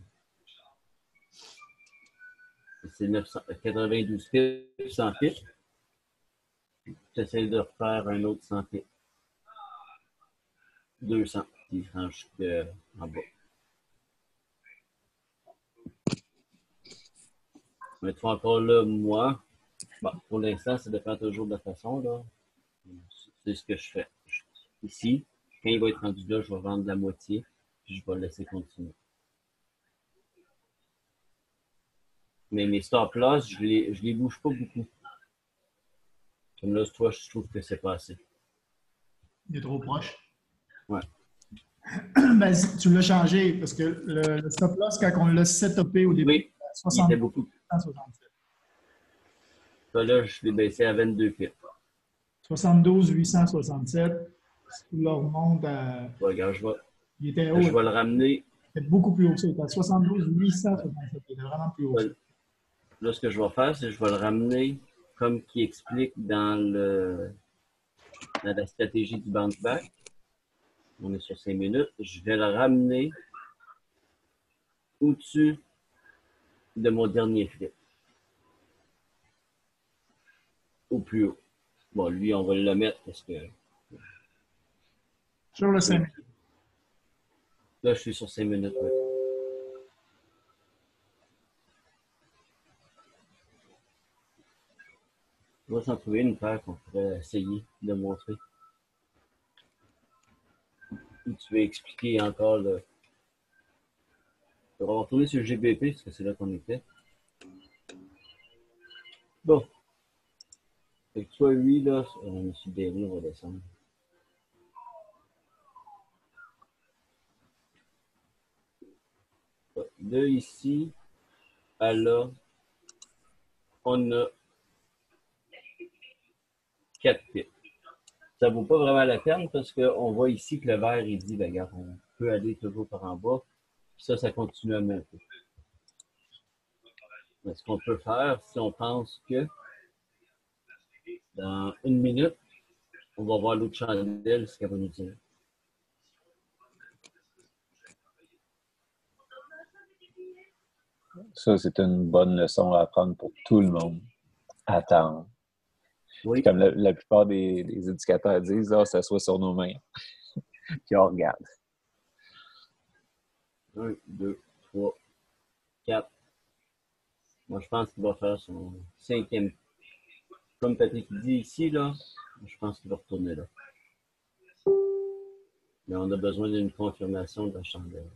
C'est 92 pips, 100 pips. Tu essaies de refaire un autre 100 pips. 200. Puis il range en bas. Mais tu vois encore là, moi, bon, pour l'instant, ça dépend toujours de la façon, là. C'est ce que je fais. Ici, quand il va être rendu là, je vais vendre la moitié, puis je vais le laisser continuer. Mais mes stop loss, je les bouge pas beaucoup. Comme là, toi, je trouve que c'est pas assez. Il est trop proche. Ouais. Ben, tu l'as changé parce que le stop loss, quand on l'a setupé au début, Oui, il était beaucoup. 167. Ça, là, je l'ai baissé à 22 pips. 72 867. Si tu le remontes à. Ouais, regarde, Il était haut. je vais le ramener. Il était beaucoup plus haut que ça. Il était à 72 867. Il était vraiment plus haut que ça. Là, ce que je vais faire, c'est que je vais le ramener comme qui explique dans la stratégie du bounce back. On est sur 5 minutes. Je vais le ramener au-dessus de mon dernier flip. Au plus haut. Bon, lui, on va le mettre parce que Sur le 5 minutes. là, je suis sur 5 minutes. Ouais. On va s'en trouver une paire qu'on pourrait essayer de montrer. Ou tu veux expliquer encore le. On va retourner sur le GBP parce que c'est là qu'on était. Bon. Fait que toi, lui, là, M. Berry, on va descendre. De ici à là, on a 4 pips. Ça vaut pas vraiment la peine parce qu'on voit ici que le vert, il dit, ben, regarde, on peut aller toujours par en bas. Puis ça continue à monter. Mais ce qu'on peut faire, si on pense que dans une minute, on va voir l'autre chandelle, ce qu'elle va nous dire. Ça, c'est une bonne leçon à apprendre pour tout le monde. Attendre. Oui. Comme la plupart des éducateurs disent, ça s'assoit sur nos mains. Puis on regarde. 1, 2, 3, 4. Moi, je pense qu'il va faire son 5e. Comme Patrick dit ici, là, je pense qu'il va retourner là. Mais on a besoin d'une confirmation de la chandelle.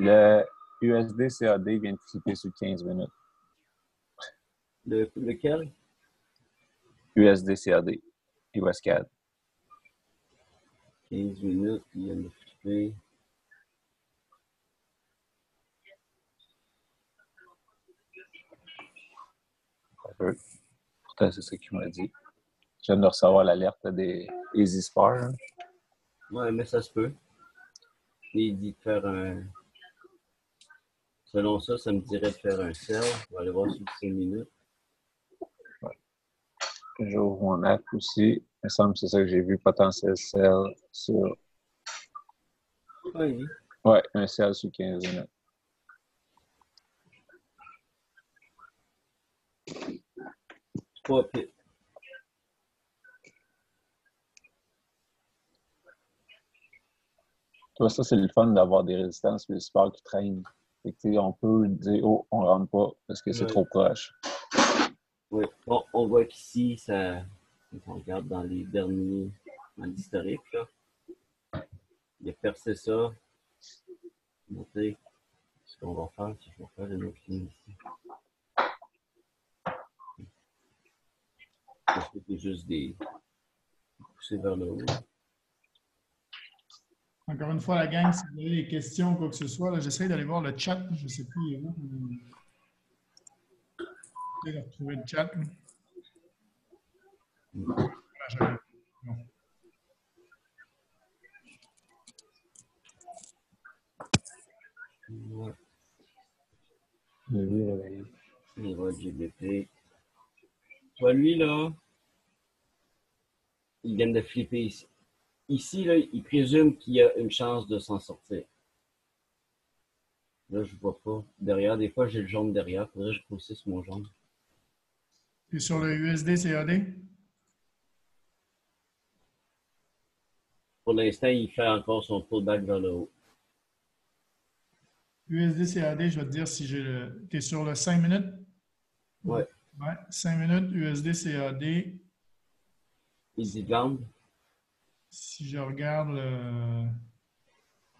Le USD-CAD vient de flipper sur 15 minutes. Lequel? USD-CAD. USCAD. 15 minutes, il vient de flipper. Pourtant, c'est ça qu'il m'a dit. Je viens de recevoir l'alerte des Easy Spar. Ouais, mais ça se peut. Il dit de faire un. Selon ça, ça me dirait de faire un sell. On va aller voir sur 5 minutes. Ouais. J'ouvre mon app aussi. Il me semble que c'est ça que j'ai vu, potentiel sell sur. Oui. Ouais, un sell sur 15 minutes. Pas pire. Toi, ça, c'est le fun d'avoir des résistances et des supports qui traînent. Fait que, on peut dire, oh, on rentre pas parce que c'est trop proche. Oui. Bon, on voit qu'ici, ça. On regarde dans les derniers. Dans l'historique, là. Il a percé ça. Monter. Ce qu'on va faire, c'est que je vais faire une autre ligne ici. C'est juste des. Pousser vers le haut. Encore une fois, la gang, si vous avez des questions ou quoi que ce soit, j'essaie d'aller voir le chat. Je ne sais plus il est où. J'essaie de retrouver le chat. Non. Ouais. Oui. Il va GBP. Toi, lui, là, il vient de flipper ici. Ici, là, il présume qu'il y a une chance de s'en sortir. Là, je vois pas. Derrière, des fois, j'ai le jaune derrière. Faudrait que je grossisse mon jaune. Puis sur le USD CAD? Pour l'instant, il fait encore son pullback vers le haut. USD CAD, je vais te dire si j'ai le. Tu es sur le 5 minutes? Ouais. Ouais, 5 minutes USD CAD. Il dit vendre. Si je regarde le.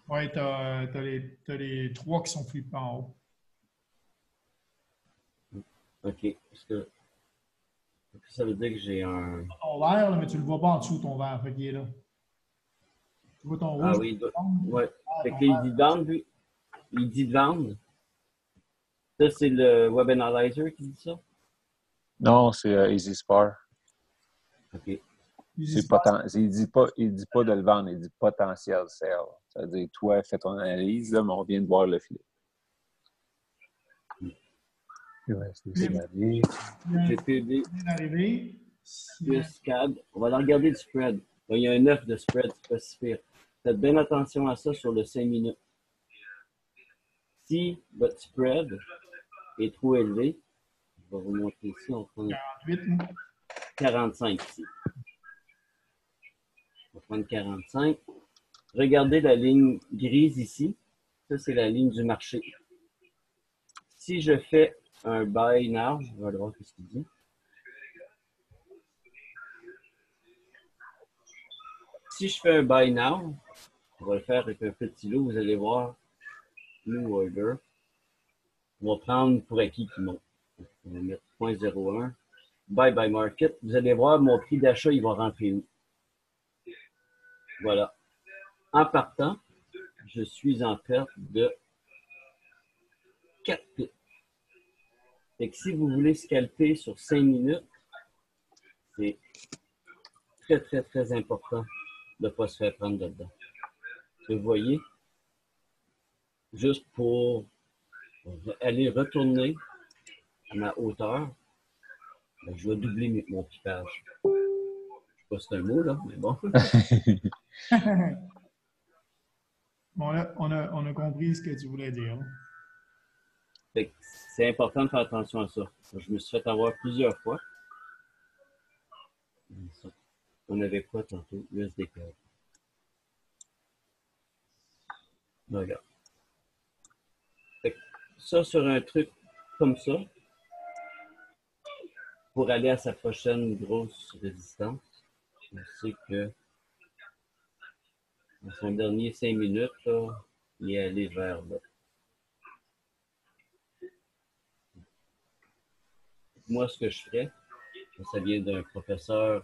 Ouais, t'as les trois qui sont flippés en haut. OK. Parce que ça veut dire que j'ai un. Ton vert, là, mais tu le vois pas en dessous, ton vert. Fait qu'il est là. Tu vois ton Ah rouge? oui, ouais. Ah, Fait ton qu'il dit vert. vendre, lui. Il dit vendre. Ça, c'est le Web Analyzer qui dit ça? Non, c'est Easy Spar. OK. Il dit pas de le vendre, il dit potentiel sell. Ça veut dire, toi, fais ton analyse, là, mais on vient de voir le filet. GPD GPD d'arrivée. plus CAD. On va regarder le spread. Là, il y a un 9 de spread, c'est pas si pire. Faites bien attention à ça sur le 5 minutes. Si votre spread est trop élevé, je vais vous montrer ici, on prend 48. 45 ici. On va prendre 45. Regardez la ligne grise ici. Ça, c'est la ligne du marché. Si je fais un buy now, on va voir ce qu'il dit. Si je fais un buy now, on va le faire avec un petit lot, vous allez voir, new order. On va prendre pour acquis qui monte. On va mettre 0.01. Buy by market. Vous allez voir, mon prix d'achat, il va rentrer où? Voilà. En partant, je suis en perte de 4 pips. Fait que si vous voulez scalper sur 5 minutes, c'est très, très, très important de ne pas se faire prendre dedans. Vous voyez, juste pour aller retourner à ma hauteur, ben, je vais doubler mon piquage. Je sais pas si c'est un mot, là, mais bon. Bon, là, on a compris ce que tu voulais dire. C'est important de faire attention à ça. Je me suis fait avoir plusieurs fois. On avait quoi tantôt? USDK. Regarde. Ça, sur un truc comme ça, pour aller à sa prochaine grosse résistance, on sait que dans son dernier 5 minutes, là, il est allé vers là. Moi, ce que je ferais, ça vient d'un professeur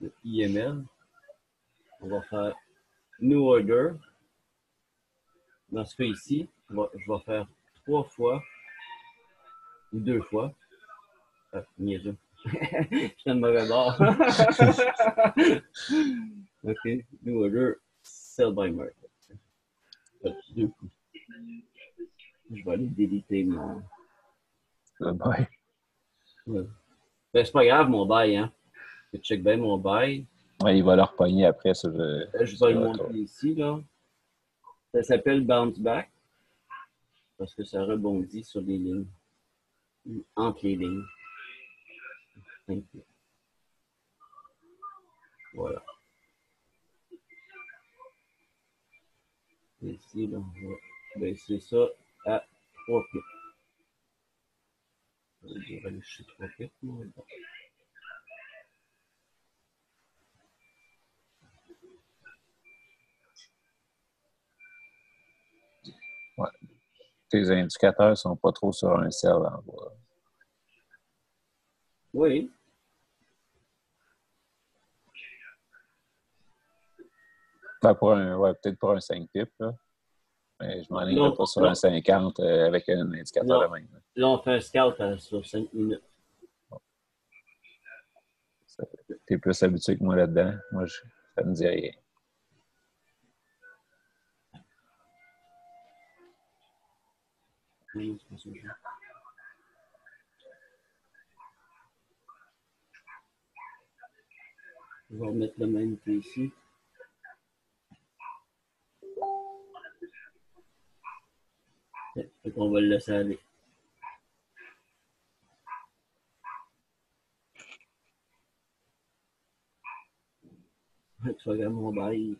de IML, on va faire New Order. Dans ce cas ici, je vais faire 3 fois ou 2 fois. Ah, niaiseux. Je suis dans le mauvais bord. OK. New Order, Sell by Market. Deux coups. Je vais aller déliter mon. Le bail. Ouais. Ben, c'est pas grave, mon bail, hein. Je check bien mon bail. Ouais, il va le repogner après sur Je vais le montrer ici, là. Ça s'appelle Bounce Back parce que ça rebondit sur les lignes. Entre les lignes. Voilà. Et ici, là, on va baisser ça à 3 pips. Je vais aller chez 3 pips. Ouais. Tes indicateurs ne sont pas trop sur un sell en bas. Oui. Ben, peut-être pour un 5 pips, là. Mais je m'enlignerais pas sur un 50 avec un indicateur de même. Là, on fait un scout sur 5 minutes. Tu es plus habitué que moi là-dedans. Moi, ça me dit rien. On va remettre le même que ici. Fait qu'on va le laisser aller. Tu regardes mon bail.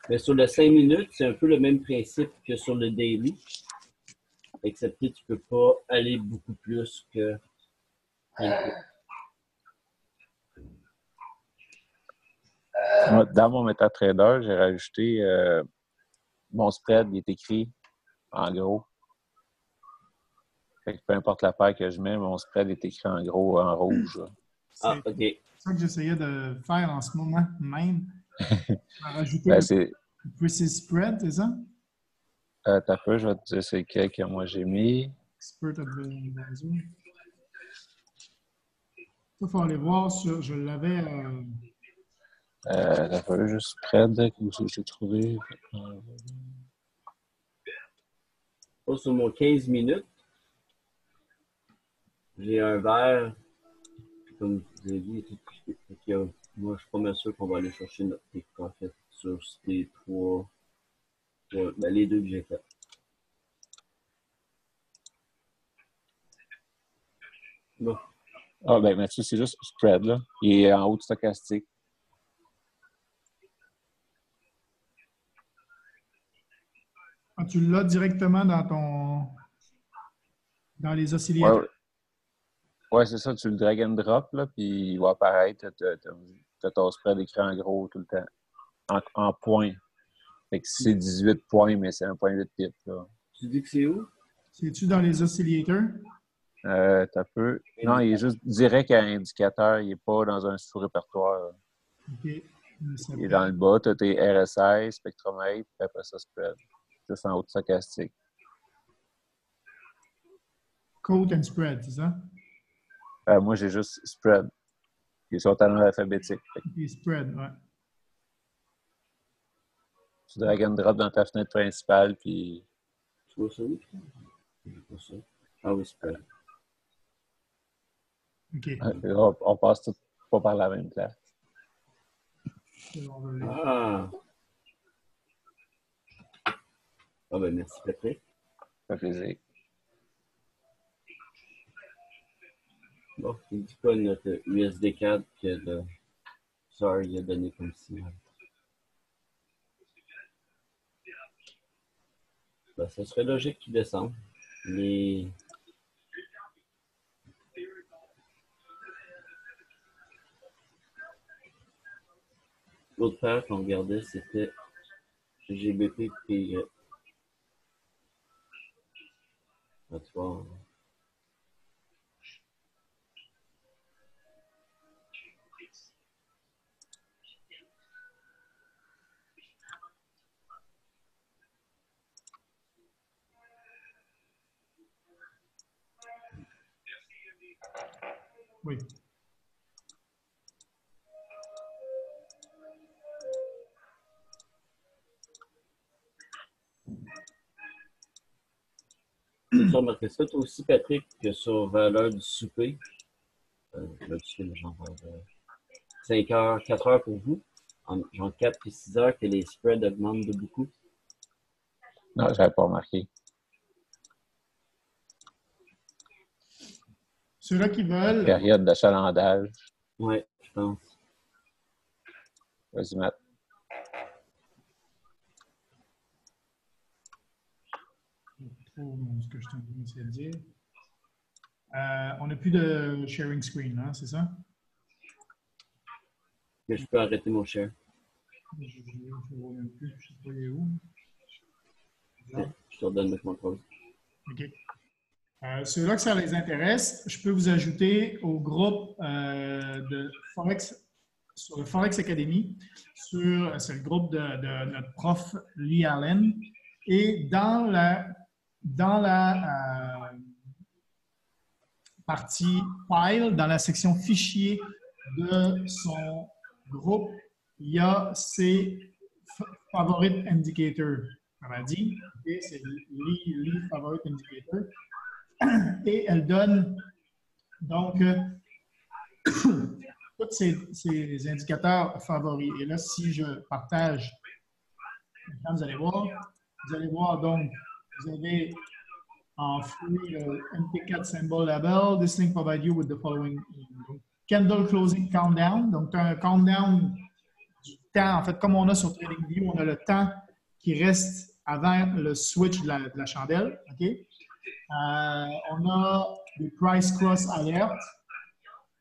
Mais sur le 5 minutes, c'est un peu le même principe que sur le daily. Excepté tu peux pas aller beaucoup plus que. Moi, dans mon MetaTrader, j'ai rajouté mon spread, il est écrit en gros. Fait que peu importe la paire que je mets, mon spread est écrit en gros, en rouge. Ah, OK. C'est ça que j'essayais de faire en ce moment même. Rajouter Ben, le Precision Spread, c'est ça? T'as peu, je vais te dire c'est lequel que moi j'ai mis. Expert Advisor. Il faut aller voir sur. Je l'avais. T'as peu, juste spread, où j'ai trouvé. Pas sur mon 15 minutes. J'ai un verre, comme vous avez dit, moi je suis pas mal sûr qu'on va aller chercher notre take profit sur ces trois, ben, les deux que j'ai fait. Bon. Ah, ben, Mathieu, c'est juste spread, là. Il est en haut de stochastique. Ah, tu l'as directement dans les oscillateurs. Ouais, c'est ça. Tu le drag and drop, là, puis il va apparaître. T'as ton spread écrit en gros tout le temps. En points. Fait que c'est 18 points, mais c'est 1,8 pips, là. Tu dis que c'est où? C'est-tu dans les oscillateurs? T'as peu. Non, il est juste direct à indicateur. Il n'est pas dans un sous-répertoire. OK. Il est dans le bas. Tu as tes RSI, spectromètre, puis après ça, spread. Juste en haut de stochastique. Quote and spread, c'est ça? Moi, j'ai juste spread. Ils sont en ordre alphabétique. OK, spread, ouais. Tu drag and drop dans ta fenêtre principale, puis. Tu vois ça où? J'ai pas ça. Ah oui, spread. OK. On passe tout pas par la même place. Ah! Ah ben merci Patrick. Ça fait plaisir. Bon, il dit pas notre USD4 que le SAR il a donné comme signal. Ben, ça serait logique qu'il descende. Les... L'autre paire qu'on regardait, c'était GBP PY. Ah, tu vois, Oui. tu as remarqué ça toi aussi, Patrick, que sur valeur du souper, là, tu fais genre 5 heures, 4 heures pour vous, genre 4 et 6 heures, que les spreads augmentent de beaucoup. Non, j'avais pas remarqué. Ceux-là qui veulent. Période d'achalandage. Ouais, je pense. Vas-y, Matt. Ce que je t'ai de dire. On n'a plus de sharing screen, hein, c'est ça? Mais je peux arrêter mon share. Je ne vois même plus, je ne sais pas il est où. Je te redonne le contrôle. OK. Ceux-là que ça les intéresse, je peux vous ajouter au groupe de Forex, sur le Forex Academy. C'est le groupe de notre prof Lee Allen. Et dans la partie File, dans la section Fichier de son groupe, il y a ses Favorite Indicator. On a dit, okay, c'est Lee Favorite Indicator. Et elle donne donc tous ces indicateurs favoris. Et là, si je partage, quand vous allez voir donc vous avez en free le MT4 Symbol Label. This link provides you with the following candle closing countdown. Donc, tu as un countdown du temps. En fait, comme on a sur TradingView, on a le temps qui reste avant le switch de la chandelle. OK? On a des price cross alert.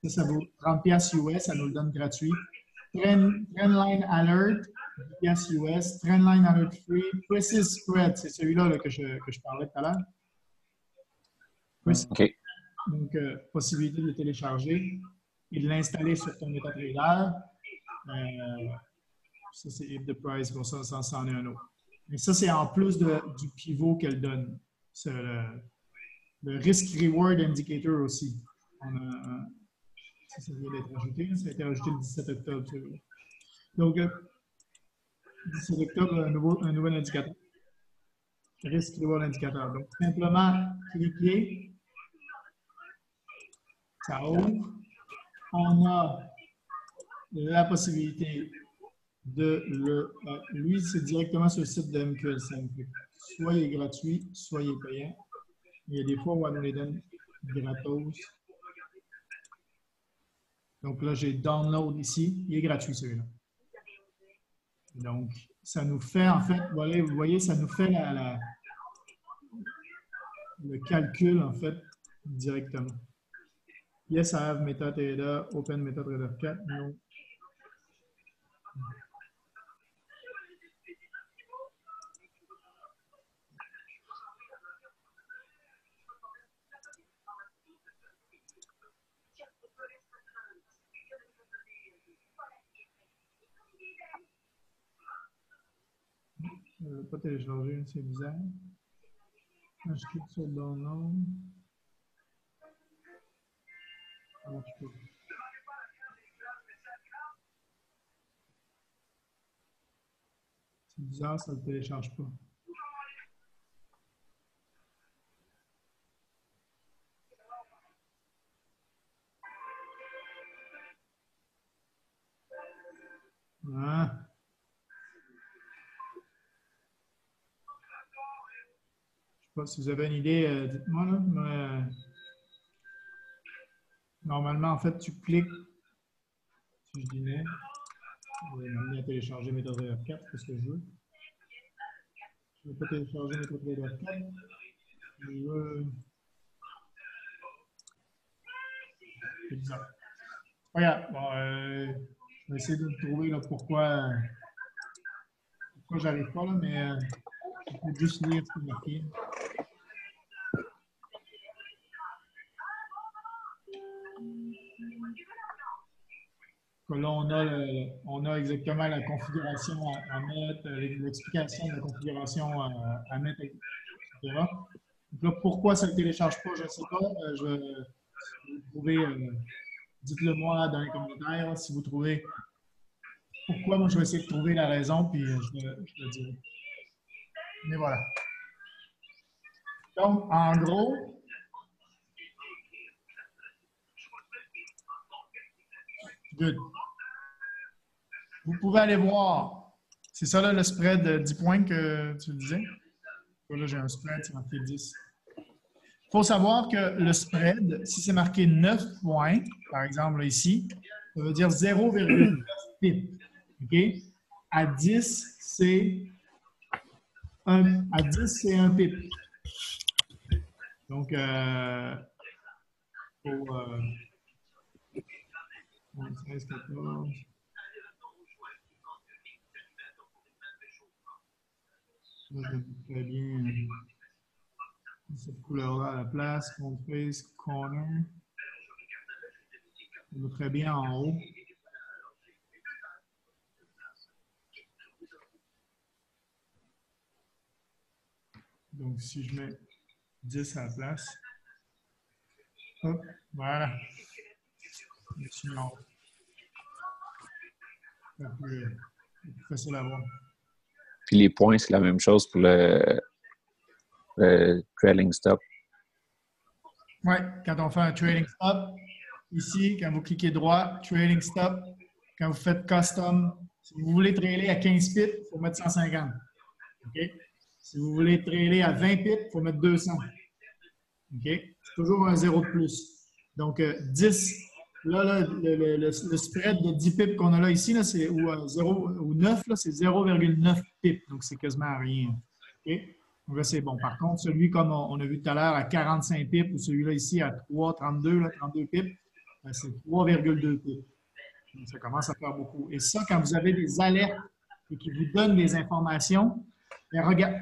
Ça vaut 30$ US, ça nous le donne gratuit. Trendline alert, 10$ US. Trendline alert free. Precise spread, c'est celui-là que je parlais tout à l'heure. OK. Donc, possibilité de le télécharger et de l'installer sur ton MetaTrader. Ça, c'est if the price, bon, ça en est un autre. Mais ça, c'est en plus du pivot qu'elle donne. C'est le Risk Reward Indicator aussi. Ça vient d'être ajouté. Ça a été ajouté le 17 octobre. Donc, 17 octobre, un nouvel indicateur. Risk Reward Indicator. Donc, simplement cliquer. Ça ouvre. On a la possibilité de lui, c'est directement sur le site de MQL5. Soit il est gratuit, soit il est payant. Il y a des fois où on nous les donne gratos. Donc là, j'ai download ici. Il est gratuit celui-là. Donc, ça nous fait, en fait, vous voyez, ça nous fait le calcul, en fait, directement. Yes, I have MetaTrader, Open MetaTrader 4. No. Je ne vais pas télécharger, c'est bizarre. Quand je clique sur le download. C'est bizarre, ça ne le télécharge pas. Ah. Je ne sais pas si vous avez une idée, dites-moi là. Normalement, en fait, tu cliques. Si je disais, je vais m'amener à télécharger MetaTrader 4, c'est ce que je veux. Je ne veux pas télécharger MetaTrader 4. Je veux. C'est bizarre. Regarde, bon, je vais essayer de trouver là, pourquoi j'arrive pas là, mais je peux juste lire ce qui est marqué. Là, on a exactement la configuration à mettre, l'explication de la configuration à mettre, etc. Donc là, pourquoi ça ne le télécharge pas, je ne sais pas. Vous trouvez, dites-le moi dans les commentaires si vous trouvez pourquoi. Moi, je vais essayer de trouver la raison, puis je le dirai. Mais voilà. Donc, en gros, good. Vous pouvez aller voir. C'est ça, là, le spread de 10 points que tu disais. Là, j'ai un spread, c'est marqué 10. Il faut savoir que le spread, si c'est marqué 9 points, par exemple là, ici, ça veut dire 0,9 pip. OK? À 10, c'est un pip. Donc, pour 16, 14. Là, je vais très bien cette couleur-là à la place. Front face, corner. Je vais très bien en haut. Donc, si je mets 10 à la place, hop, voilà. Je suis en haut. C'est plus facile à voir. Puis les points, c'est la même chose pour le trailing stop. Oui, quand on fait un trailing stop, ici, quand vous cliquez droit, trailing stop, quand vous faites custom, si vous voulez trailer à 15 pips, il faut mettre 150. OK? Si vous voulez trailer à 20 pips, il faut mettre 200. OK? C'est toujours un 0 de plus. Donc, 10. Là, le spread de 10 pips qu'on a là ici, là, ou 0 ou 9, c'est 0,9 pips. Donc, c'est quasiment rien. OK? Donc là, c'est bon. Par contre, celui comme on a vu tout à l'heure à 45 pips ou celui-là ici à 3,32, 32 pips, c'est 3,2 pips. Donc, ça commence à faire beaucoup. Et ça, quand vous avez des alertes et qui vous donnent des informations,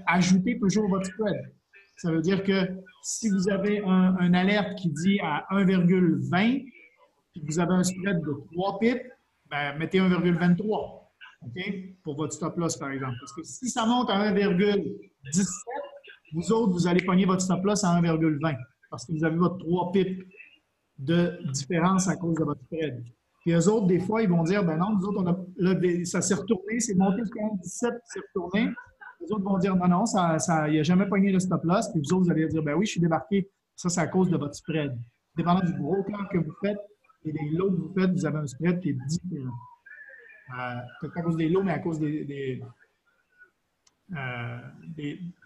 ajoutez toujours votre spread. Ça veut dire que si vous avez un alerte qui dit à 1,20 puis que vous avez un spread de 3 pips, ben, mettez 1,23 pour votre stop loss, par exemple. Parce que si ça monte à 1,17, vous autres, vous allez pogner votre stop loss à 1,20 parce que vous avez votre 3 pips de différence à cause de votre spread. Puis eux autres, des fois, ils vont dire, ben non, nous autres, ça s'est retourné, c'est monté jusqu'à 1,17, c'est retourné. Les autres vont dire, non, non, il n'a jamais pogné le stop loss. Puis vous autres, vous allez dire, ben oui, je suis débarqué. Ça, c'est à cause de votre spread. Dépendant du gros plan que vous faites et des lots que vous faites, vous avez un spread qui est différent. Peut-être pas à cause des lots, mais à cause des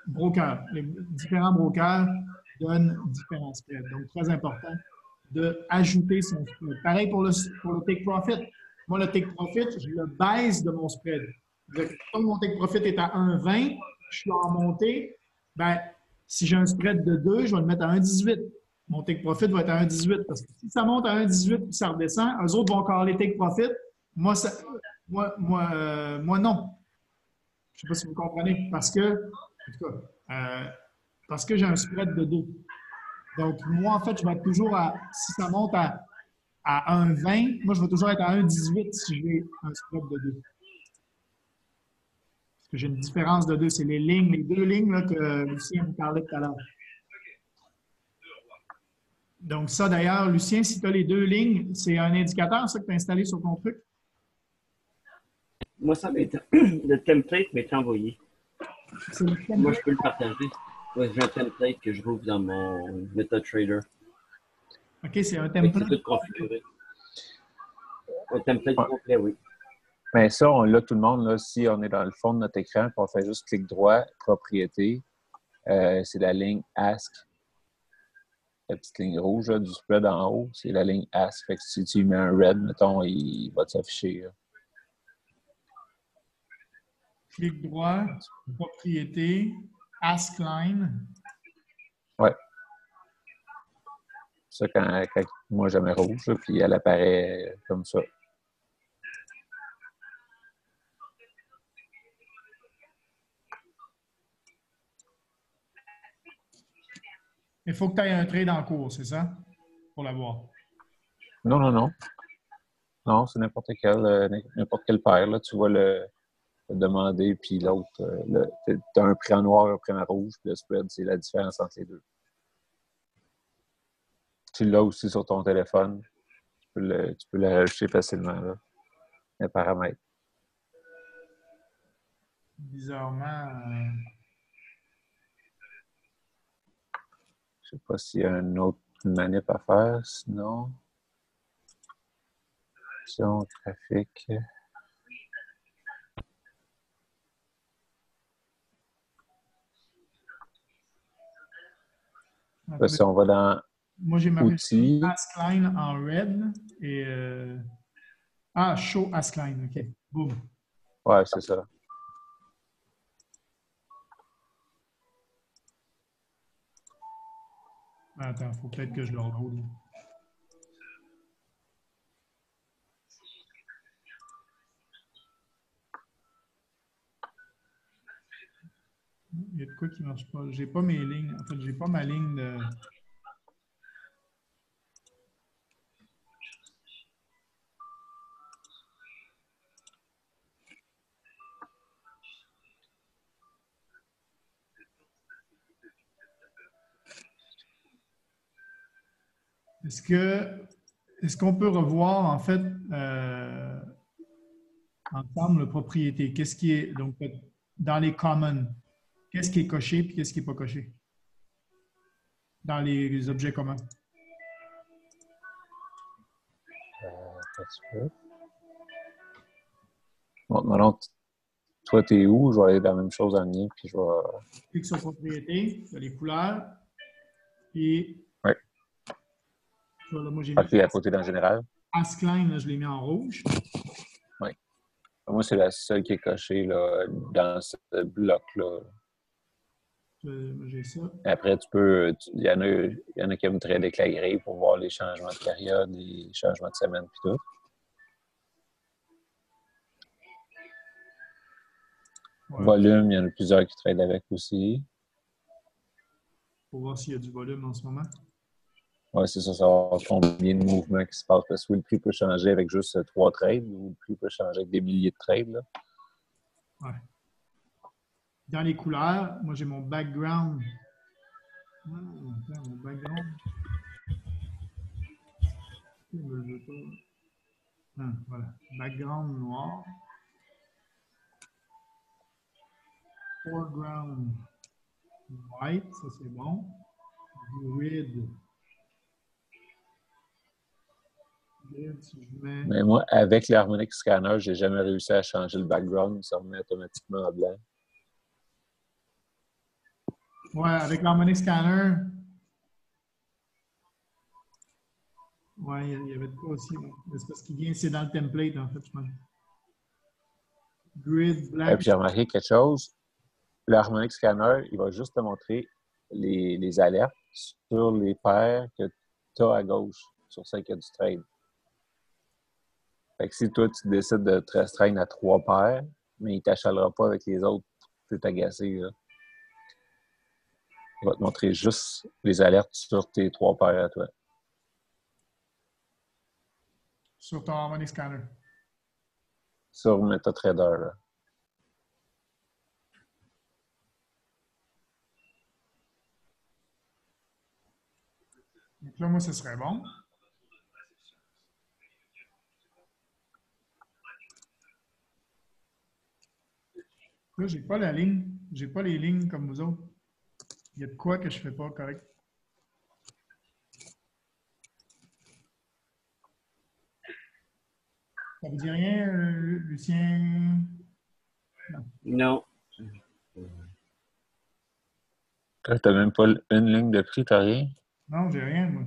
brokers. Les différents brokers donnent différents spreads. Donc, très important d'ajouter son spread. Pareil pour le take profit. Moi, le take profit, je le baisse de mon spread. Comme mon take profit est à 1,20, je suis en montée, ben, si j'ai un spread de 2, je vais le mettre à 1,18. Mon take profit va être à 1,18 parce que si ça monte à 1,18 et ça redescend, eux autres vont encore les take profit. Moi, non. Je ne sais pas si vous comprenez. Parce que j'ai un spread de 2. Donc, moi, en fait, je vais être toujours si ça monte à 1,20, moi, je vais toujours être à 1,18 si j'ai un spread de 2. Parce que j'ai une différence de 2. C'est les deux lignes là, que Lucien vous parlait tout à l'heure. Donc, ça, d'ailleurs, Lucien, si tu as les deux lignes, c'est un indicateur, ça, que tu as installé sur ton truc? Moi, le template m'est envoyé. Moi, je peux le partager. Moi, j'ai un template que je rouvre dans mon MetaTrader. OK, c'est un template. C'est tout configuré. Un template complet, oui. Mais ça, on l'a tout le monde. Là, si on est dans le fond de notre écran, puis on fait juste clic droit, propriété, c'est la ligne Ask. La petite ligne rouge là, du spread en haut, c'est la ligne Ask. Fait que si tu mets un red, mettons, il va s'afficher. Clic droit, propriété, Ask line. Ouais. Ça, quand moi, je mets rouge, là, puis elle apparaît comme ça. Il faut que tu aies un trade en cours, c'est ça? Pour l'avoir. Non, non, non. Non, c'est n'importe quel paire. Là. Tu vas le demander, puis l'autre, tu as un prix en noir et un prix en rouge, puis le spread, c'est la différence entre les deux. Tu l'as aussi sur ton téléphone. Tu peux le rajouter facilement, là, les paramètres. Bizarrement. Je ne sais pas s'il y a une autre manip à faire, sinon. Option, trafic. Là, si on va dans moi, j'ai marqué outils. Ask line en red et show Ask line. OK. Boom. Ouais, c'est ça. Attends, il faut peut-être que je le reload. Il y a de quoi qui ne marche pas. J'ai pas mes lignes. En fait, j'ai pas ma ligne de. Est-ce qu'on peut revoir, en fait, ensemble, la propriété? Qu'est-ce qui est, donc, dans les commons, qu'est-ce qui est coché et qu'est-ce qui n'est pas coché? Dans les objets communs. Bon, maintenant, Toi, t'es où? Je vais aller dans la même chose en lien, puis je vais... Clique sur propriété, il y a les couleurs. Et Oui. voilà, moi, j'ai mis OK, à côté dans le général. Ascline, là, je l'ai mis en rouge. Oui. Moi, c'est la seule qui est cochée là, dans ce bloc-là. Moi, j'ai ça. Après, il y en a qui aiment très déclaré pour voir les changements de période, les changements de semaine, puis tout. Ouais. Volume, il y en a plusieurs qui trade avec aussi. Pour voir s'il y a du volume en ce moment. Oui, c'est ça, savoir combien de mouvements qui se passent. Parce que le prix peut changer avec juste 3 trades ou le prix peut changer avec des milliers de trades. Là. Ouais. Dans les couleurs, moi, j'ai mon background. Mon background. Je ne le veux pas. Voilà. Background noir. Foreground white, ça c'est bon. Grid. Grid, si je mets. Mais moi, avec l'Harmonic Scanner, j'ai jamais réussi à changer le background. Ça remet automatiquement en blanc. Ouais, avec l'Harmonic Scanner. Ouais, il y avait de quoi aussi. Ouais. C'est parce qu'il vient, c'est dans le template, en fait, je pense. Grid, Et black. puis j'ai remarqué quelque chose. L'Harmonic Scanner, il va juste te montrer les alertes sur les paires que tu as à gauche, sur celles qui a du trade. Fait que si toi, tu décides de te restreindre à 3 paires, mais il ne t'achalera pas avec les autres, tu peux t'agacer. Là. Il va te montrer juste les alertes sur tes 3 paires à toi. Sur ton Harmonic Scanner. Sur MetaTrader. Là. Donc là, moi, ce serait bon. Là, j'ai pas la ligne. J'ai pas les lignes comme vous autres. Il y a de quoi que je fais pas correct. Ça vous dit rien, Lucien? Non. Tu n'as même pas une ligne de prix, tu n'as rien? Non, j'ai rien, moi.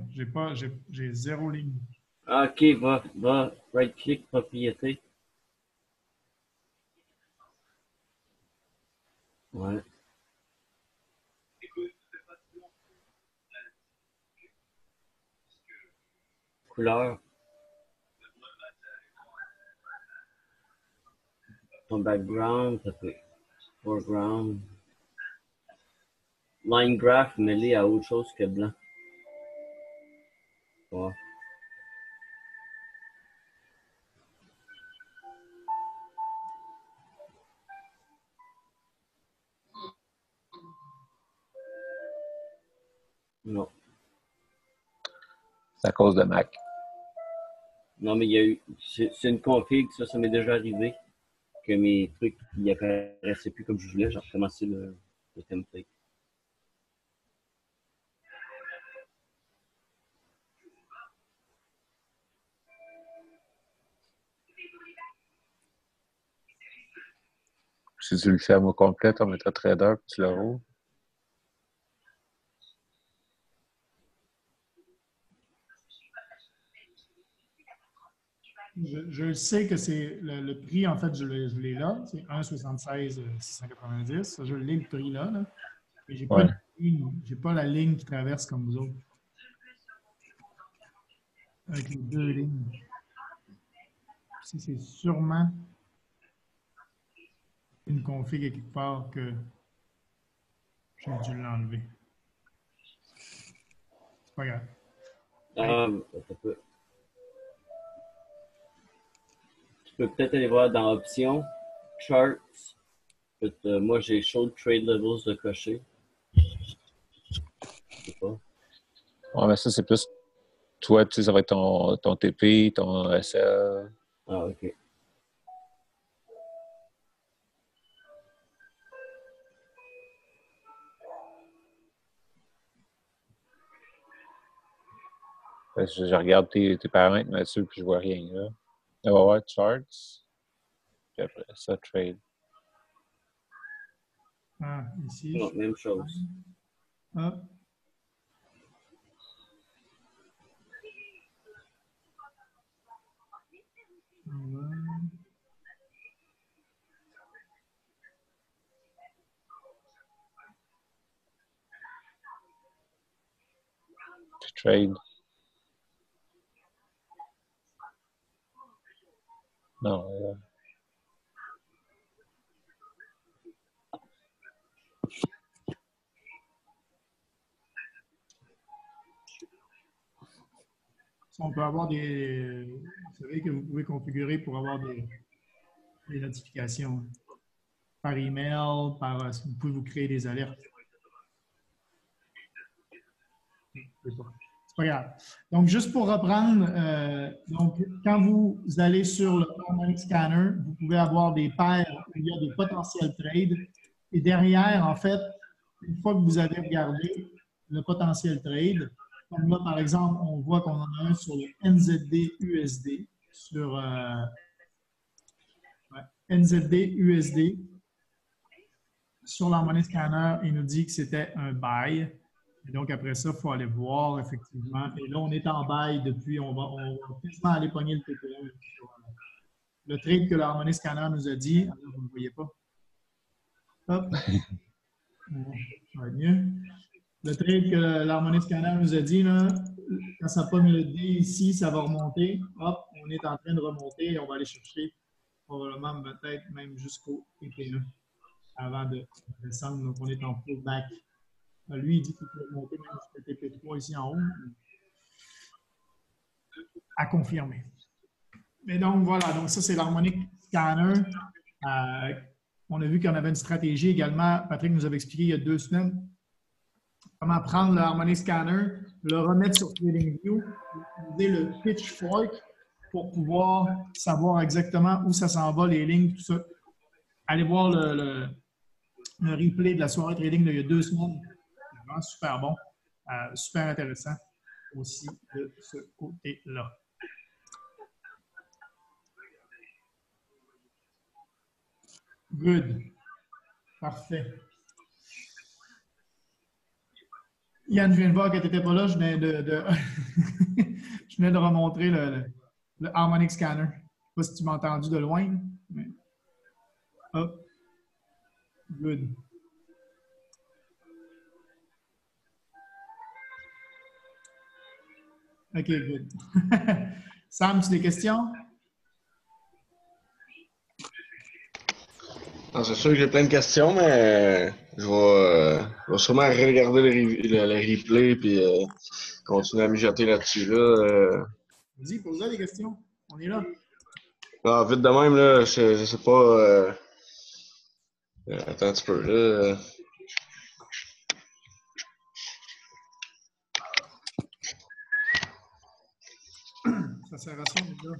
J'ai 0 ligne. Ah, OK, va, right-click, propriété. Ouais. Couleur. Ton background, ça fait foreground. Line graph, mêlé à autre chose que blanc. Ouais. Non. C'est à cause de Mac. Non, mais il y a eu. C'est une config, ça m'est déjà arrivé. Que mes trucs, ils apparaissaient plus comme je voulais. J'ai recommencé le template. Si tu le fais à mot complet, ton MetaTrader, puis tu le roules. Je sais que c'est le prix, en fait, je l'ai là. C'est 1,76 690. Ça, je l'ai le prix là. Mais j'ai pas Ouais. de ligne. J'ai pas la ligne qui traverse comme vous autres. Avec les deux lignes. C'est sûrement une config à quelque part que j'ai dû l'enlever. C'est pas grave. Ça peut. Tu peux peut-être aller voir dans Options, Charts. Moi, j'ai Show Trade Levels de cocher. Je sais pas. Ouais, mais ça, c'est plus. Toi, tu sais, ça va être ton TP, ton SL. Ah, OK. Je regarde tes paramètres là-dessus, puis je vois rien. Là. On va voir charts, puis après ça, trade. Ah, ici. Non, même chose. Hop. Voilà. Trade. Non. On peut avoir des. Vous savez que vous pouvez configurer pour avoir des notifications par email, vous pouvez vous créer des alertes. C'est pas grave. Donc, juste pour reprendre, donc, quand vous allez sur le Harmonic Scanner, vous pouvez avoir des paires où il y a des potentiels trades. Et derrière, en fait, une fois que vous avez regardé le potentiel trade, comme là, par exemple, on voit qu'on en a un sur le NZD USD, sur NZD USD. Sur l'Harmonic Scanner, il nous dit que c'était un buy. Et donc, après ça, il faut aller voir, effectivement. Et là, on est en buy depuis, on va quasiment aller pogner le TP1. Le trade que l'Harmonic Scanner nous a dit, alors, vous ne le voyez pas. Hop. Ça va être mieux. Le trade que l'Harmonic Scanner nous a dit, là, quand ça pogne le D ici, ça va remonter. Hop, on est en train de remonter et on va aller chercher probablement peut-être même jusqu'au TP1 avant de descendre. Donc, on est en pullback. Lui, il dit qu'il peut remonter même jusqu'à TP3 ici en haut. À confirmer. Mais donc, voilà. Donc, ça, c'est l'Harmonic Scanner. On a vu qu'on avait une stratégie également. Patrick nous avait expliqué il y a 2 semaines comment prendre le Harmonic Scanner, le remettre sur TradingView, utiliser le Pitchfork pour pouvoir savoir exactement où ça s'en va, les lignes, tout ça. Allez voir le replay de la soirée trading d'il y a 2 semaines. C'est vraiment super bon. Super intéressant aussi de ce côté-là. Good. Parfait. Yann, je viens de voir que tu n'étais pas là. Je venais je venais de remontrer le Harmonic Scanner. Je ne sais pas si tu m'as entendu de loin. Mais... Hop. Good. OK, good. Sam, tu as des questions? C'est sûr que j'ai plein de questions, mais je vais sûrement regarder le replay et continuer à mijoter là-dessus. Vas-y, pose-là des questions. On est là. Vite de même, là, je sais pas. Attends un petit peu. Là. Ça sert à ça, déjà.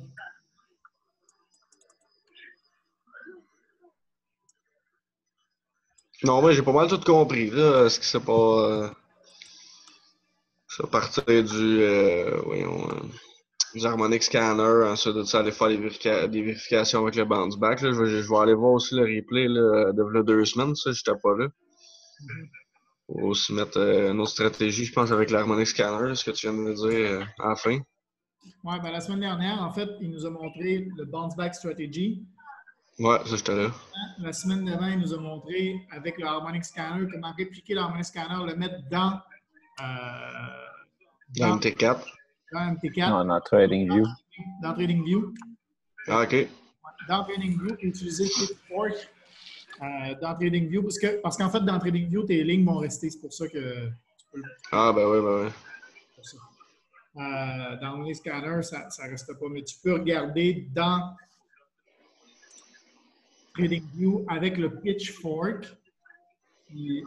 Non, mais j'ai pas mal tout compris. Là, ce qui s'est pas. Ça partir du Harmonic Scanner, ensuite de ça, aller faire des vérifications avec le bounce back. Là. Je vais aller voir aussi le replay là, de 2 semaines, ça, j'étais pas là. On va aussi mettre une autre stratégie, je pense, avec l'Harmonic Scanner, ce que tu viens de me dire à la fin. Oui, ben, la semaine dernière, en fait, il nous a montré le bounce back strategy. Ouais, ça, j'étais là. La semaine d'avant, il nous a montré avec le Harmonic Scanner comment répliquer le Harmonic Scanner, le mettre dans MT4. Dans MT4. Non, dans TradingView. Dans TradingView. Ah, OK. Dans TradingView, utiliser le Pitchfork dans TradingView parce qu'en fait, dans TradingView, tes lignes vont rester. C'est pour ça que tu peux Ah, ben oui, ben oui. dans les scanners, ça ne reste pas. Mais tu peux regarder dans TradingView avec le Pitchfork. Puis,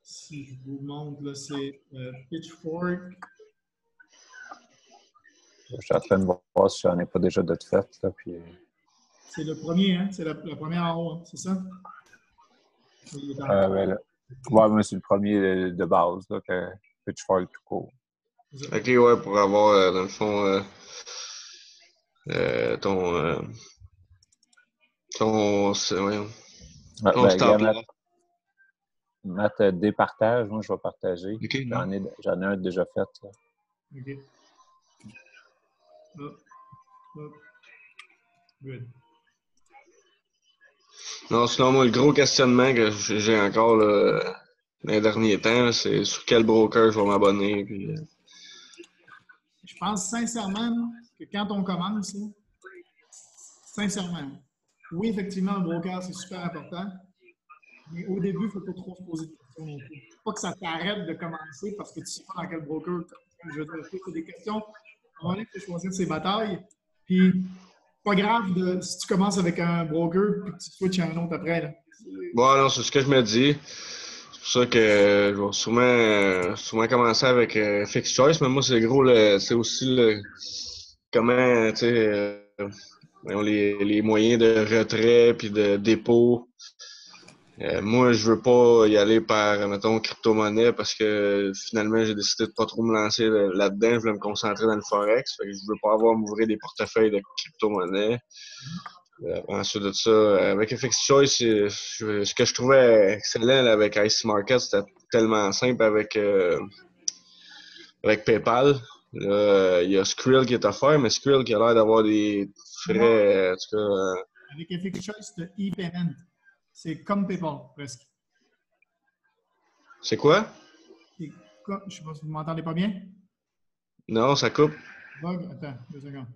si je vous montre, là, c'est Pitchfork. Je suis en train de voir si j'en ai pas déjà de fait. Là, puis... C'est le premier, hein? C'est la première en haut, hein? C'est ça? Ben, ouais, mais c'est le premier de base, là, que Pitchfork tout court. OK, ouais, pour avoir, dans le fond, voyons. Ouais, On ben, se regarde, tape là. Matt départage, moi je vais partager. OK, J'en ai un déjà fait. Là. OK. Hop. Hop. Good. Non, sinon, moi, le gros questionnement que j'ai encore là, dans les derniers temps, là, c'est sur quel broker je vais m'abonner. Puis, Je pense sincèrement là, que quand on commence, là, sincèrement, oui, effectivement, un broker, c'est super important, mais au début, il ne faut pas trop se poser de questions non plus. Pas que ça t'arrête de commencer parce que tu ne sais pas dans quel broker. Je veux dire, c'est des questions. À un moment donné, il faut choisir ses batailles. Puis, pas grave si tu commences avec un broker puis que tu switches à un autre après. Là. bon, non, c'est ce que je me dis. C'est pour ça que je vais sûrement commencer avec Fixed Choice, mais moi, c'est gros, c'est aussi comment, tu sais, les moyens de retrait puis de dépôt. Moi, je veux pas y aller par, mettons, crypto-monnaie parce que finalement, j'ai décidé de pas trop me lancer là-dedans. Je voulais me concentrer dans le Forex. Fait que je veux pas avoir à m'ouvrir des portefeuilles de crypto-monnaie. Ensuite de ça, avec FX Choice, ce que je trouvais excellent là, avec IC Market, c'était tellement simple avec PayPal. Là, il y a Skrill qui est offert, mais Skrill qui a l'air d'avoir des frais, en tout cas. Avec FX Choice, tu as e-payment. C'est comme PayPal, presque. C'est quoi? Je ne sais pas si vous m'entendez pas bien. Non, ça coupe. Bug, attends, 2 secondes.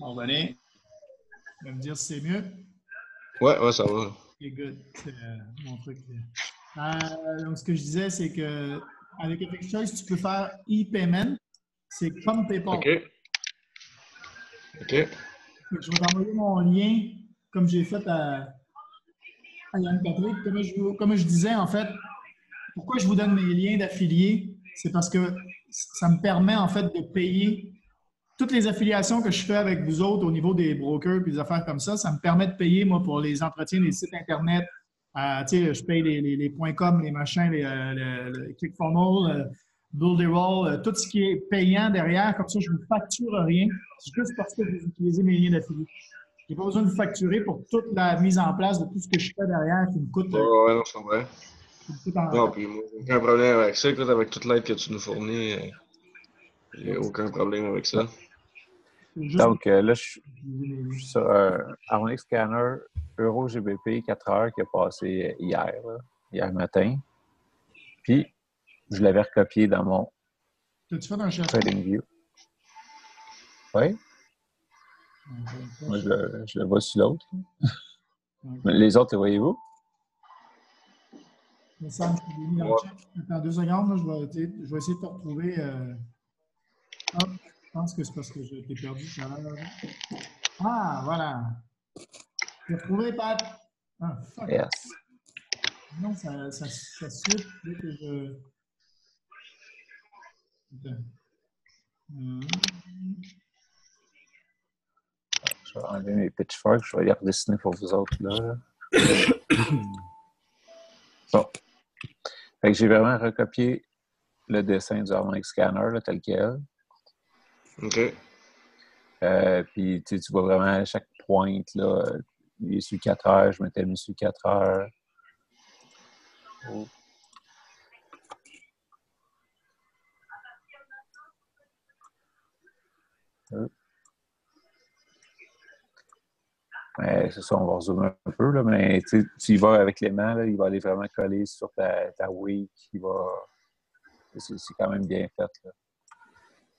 On va aller. Je vais me dire si c'est mieux. Ouais, ça va. C'est good. C'est mon truc. Donc, ce que je disais, c'est que avec FX Choice, tu peux faire e-payment. C'est comme PayPal. OK. Je vais t'envoyer mon lien, comme j'ai fait à Yann Patrick. Comme je disais, en fait, pourquoi je vous donne mes liens d'affiliés, c'est parce que ça me permet, en fait, de payer toutes les affiliations que je fais avec vous autres au niveau des brokers et des affaires comme ça me permet de payer, moi, pour les entretiens des sites Internet. Je paye les .com, les machins, les ClickFunnels, Builderall, tout ce qui est payant derrière. Comme ça, je ne vous facture rien. C'est juste parce que vous utilisez mes liens d'affiliés. Je n'ai pas besoin de vous facturer pour toute la mise en place de tout ce que je fais derrière qui me coûte, Ouais, non, c'est vrai. en Non, puis moi, j'ai aucun problème avec ça. Écoute, avec toute l'aide que tu nous fournis, j'ai aucun problème avec ça. juste Donc là, je suis sur un Harmonic Scanner Euro GBP 4 heures qui a passé hier matin. Puis, je l'avais recopié dans mon TradingView. Oui. Moi, je le vois sur l'autre. Les autres, les voyez-vous? Il me semble que je l'ai mis dans le chat. Attends 2 secondes, là, je vais essayer de te retrouver. Hop, je pense que c'est parce que je t'ai perdu tout à l'heure. Ah, voilà. Tu l'as trouvé, Pat? Ah, fuck. Yes. Non, ça suit dès que je. Attends. Je vais enlever mes pitchforks. Je vais les redessiner pour vous autres, là. Bon. Fait que j'ai vraiment recopié le dessin du Harmonic Scanner, là, tel quel. OK. Puis tu vois vraiment chaque pointe, là, il est sur 4 heures, je m'étais mis sur 4 heures. Oh. C'est ça, on va zoomer un peu, là, mais tu y vas avec l'aimant, là, il va aller vraiment coller sur ta week. C'est quand même bien fait. Là.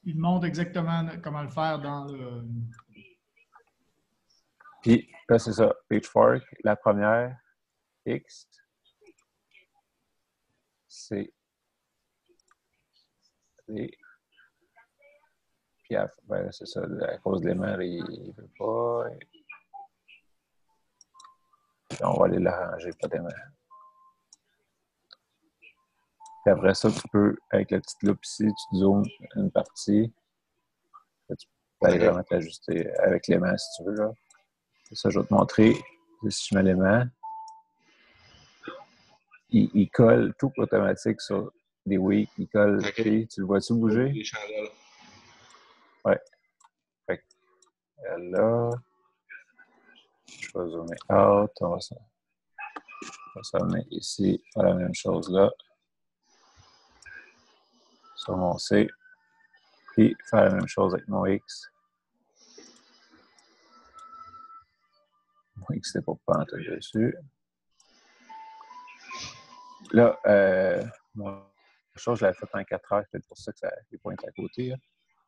Il montre exactement comment le faire dans le. Puis là, c'est ça. Pitchfork, la première, X, c'est. Puis c'est ça, à cause de l'aimant, il ne veut pas. Puis on va aller l'arranger, pas d'aimant. Puis après ça, tu peux, avec la petite loupe ici, tu zoomes une partie. Là, tu peux aller vraiment t'ajuster avec l'aimant si tu veux. Là. Ça, je vais te montrer. Si je mets l'aimant, il colle tout automatique sur des wicks. Il colle. Okay. Tu le vois-tu bouger? Les chandelles. Ouais. Fait que là. Je vais zoomer out. On va s'amener ici à la même chose là. Sur mon C. Puis faire la même chose avec mon X. Mon X, c'est pour pas entrer dessus. Là, mon chose, je l'avais fait en 4 heures. C'est pour ça que ça les pointe à côté. Là.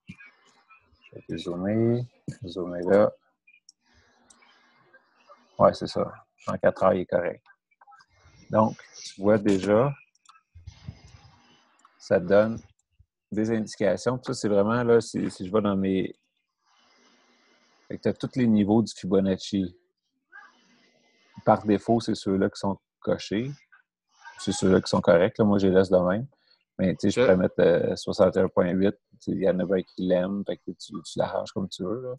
Je vais dézoomer. Zoomer là. Ouais, c'est ça. En 4 heures, il est correct. Donc, tu vois déjà, ça te donne des indications. Puis ça, c'est vraiment, là, si je vais dans mes... Fait que tu as tous les niveaux du Fibonacci. Par défaut, c'est ceux-là qui sont cochés. C'est ceux-là qui sont corrects. Là. Moi, je les laisse de même. Mais tu sais, je pourrais mettre 61.8. Il y en a pas qui l'aiment. Fait que tu l'arranges comme tu veux. Là.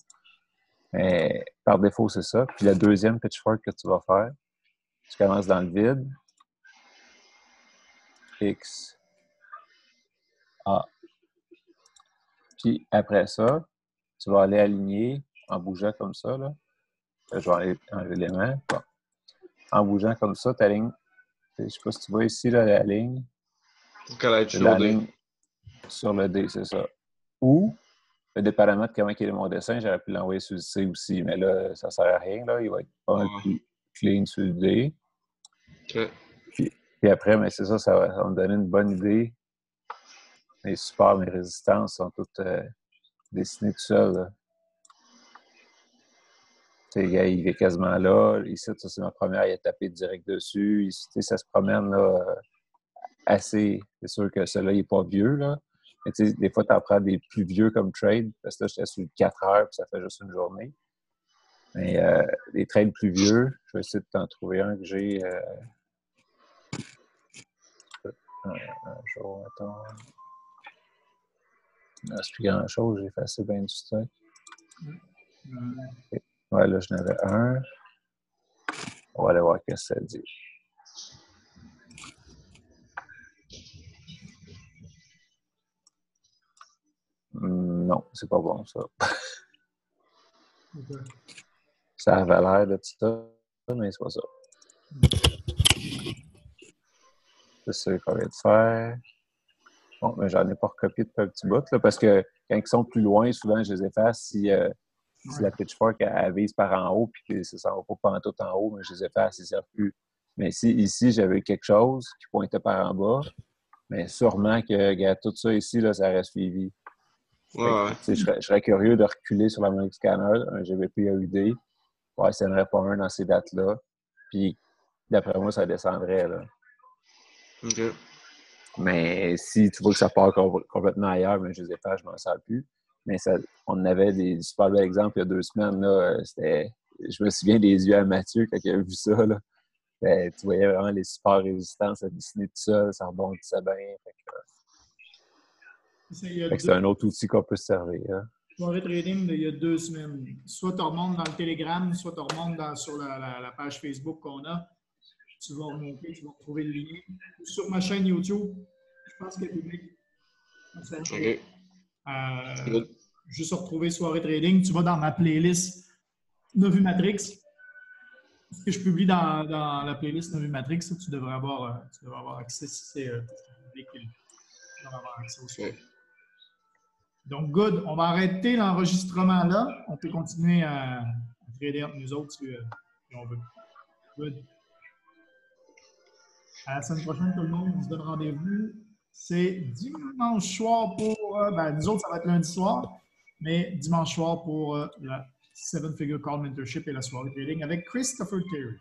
Mais par défaut, c'est ça. Puis la deuxième pitchfork que tu vas faire, tu commences dans le vide. X. A. Puis après ça, tu vas aller aligner en bougeant comme ça. Là. Je vais aller enlever l'élément. Bon. En bougeant comme ça, tu alignes. Je ne sais pas si tu vois ici là, la ligne. Pour qu'elle aille sur La le D. ligne sur le D, c'est ça. Ou, dépendamment de comment il est mon dessin, j'aurais pu l'envoyer sur le C aussi, mais là, ça ne sert à rien. Là. Il va être pas mal plus clean sur le D. Okay. Puis après, mais c'est ça, ça va me donner une bonne idée. Mes supports, mes résistances sont toutes dessinées tout seul. Là. Il est quasiment là. Ici, ça, c'est ma première, il a tapé direct dessus. Ici, ça se promène là, assez. C'est sûr que celui-là, il n'est pas vieux. Là. Mais des fois, tu en prends des plus vieux comme trade, parce que là, j'étais sur 4 heures, puis ça fait juste une journée. Mais les trades plus vieux, je vais essayer de t'en trouver un que j'ai un jour, mettons. Non, c'est plus grand-chose, j'ai effacé bien du stock. Okay. Ouais, là, j'en avais un. On va aller voir ce que ça dit. Non, c'est pas bon, ça. Okay. Ça avait l'air de ça, mais c'est pas ça. C'est ça qu'on vient de faire. Bon, mais j'en ai pas recopié de petit bout, là, parce que quand ils sont plus loin, souvent, je les efface si la pitchfork elle vise par en haut, puis que ça s'en va pas pantoute en haut, mais je les efface, ils ne servent plus. Mais si ici, j'avais quelque chose qui pointait par en bas, mais sûrement que regarde, tout ça ici, là, ça reste suivi. Ouais. Je serais curieux de reculer sur la Magic Scanner, un GBP AUD, ouais, ça n'aurait pas un dans ces dates-là. Puis, d'après moi, ça descendrait. Là. OK. Mais si tu vois que ça part complètement ailleurs, mais je les efface, je m'en sers plus. Mais ça, on avait des super bels exemples il y a 2 semaines. Là, je me souviens des yeux à Mathieu quand il a vu ça. Là. Tu voyais vraiment les super résistants, ça dessinait tout seul, ça rebondissait bien. C'est un autre outil qu'on peut se servir. Hein. Soirée trading d'il y a 2 semaines. Soit tu remontes dans le Telegram, soit tu remontes sur la page Facebook qu'on a. Tu vas remonter, tu vas retrouver le lien. Sur ma chaîne YouTube, je pense qu'il y a public. OK. Juste retrouver Soirée trading. Tu vas dans ma playlist Novu Matrix. Ce que je publie dans la playlist Novu Matrix, ça, tu devrais avoir accès si c'est public. Tu devrais avoir accès au soir. Donc, good. On va arrêter l'enregistrement là. On peut continuer à trader entre nous autres si on veut. Good. À la semaine prochaine, tout le monde. On se donne rendez-vous. C'est dimanche soir pour... nous autres, ça va être lundi soir. Mais dimanche soir pour la 7-Figure Call Mentorship et la soirée trading avec Christopher Terry.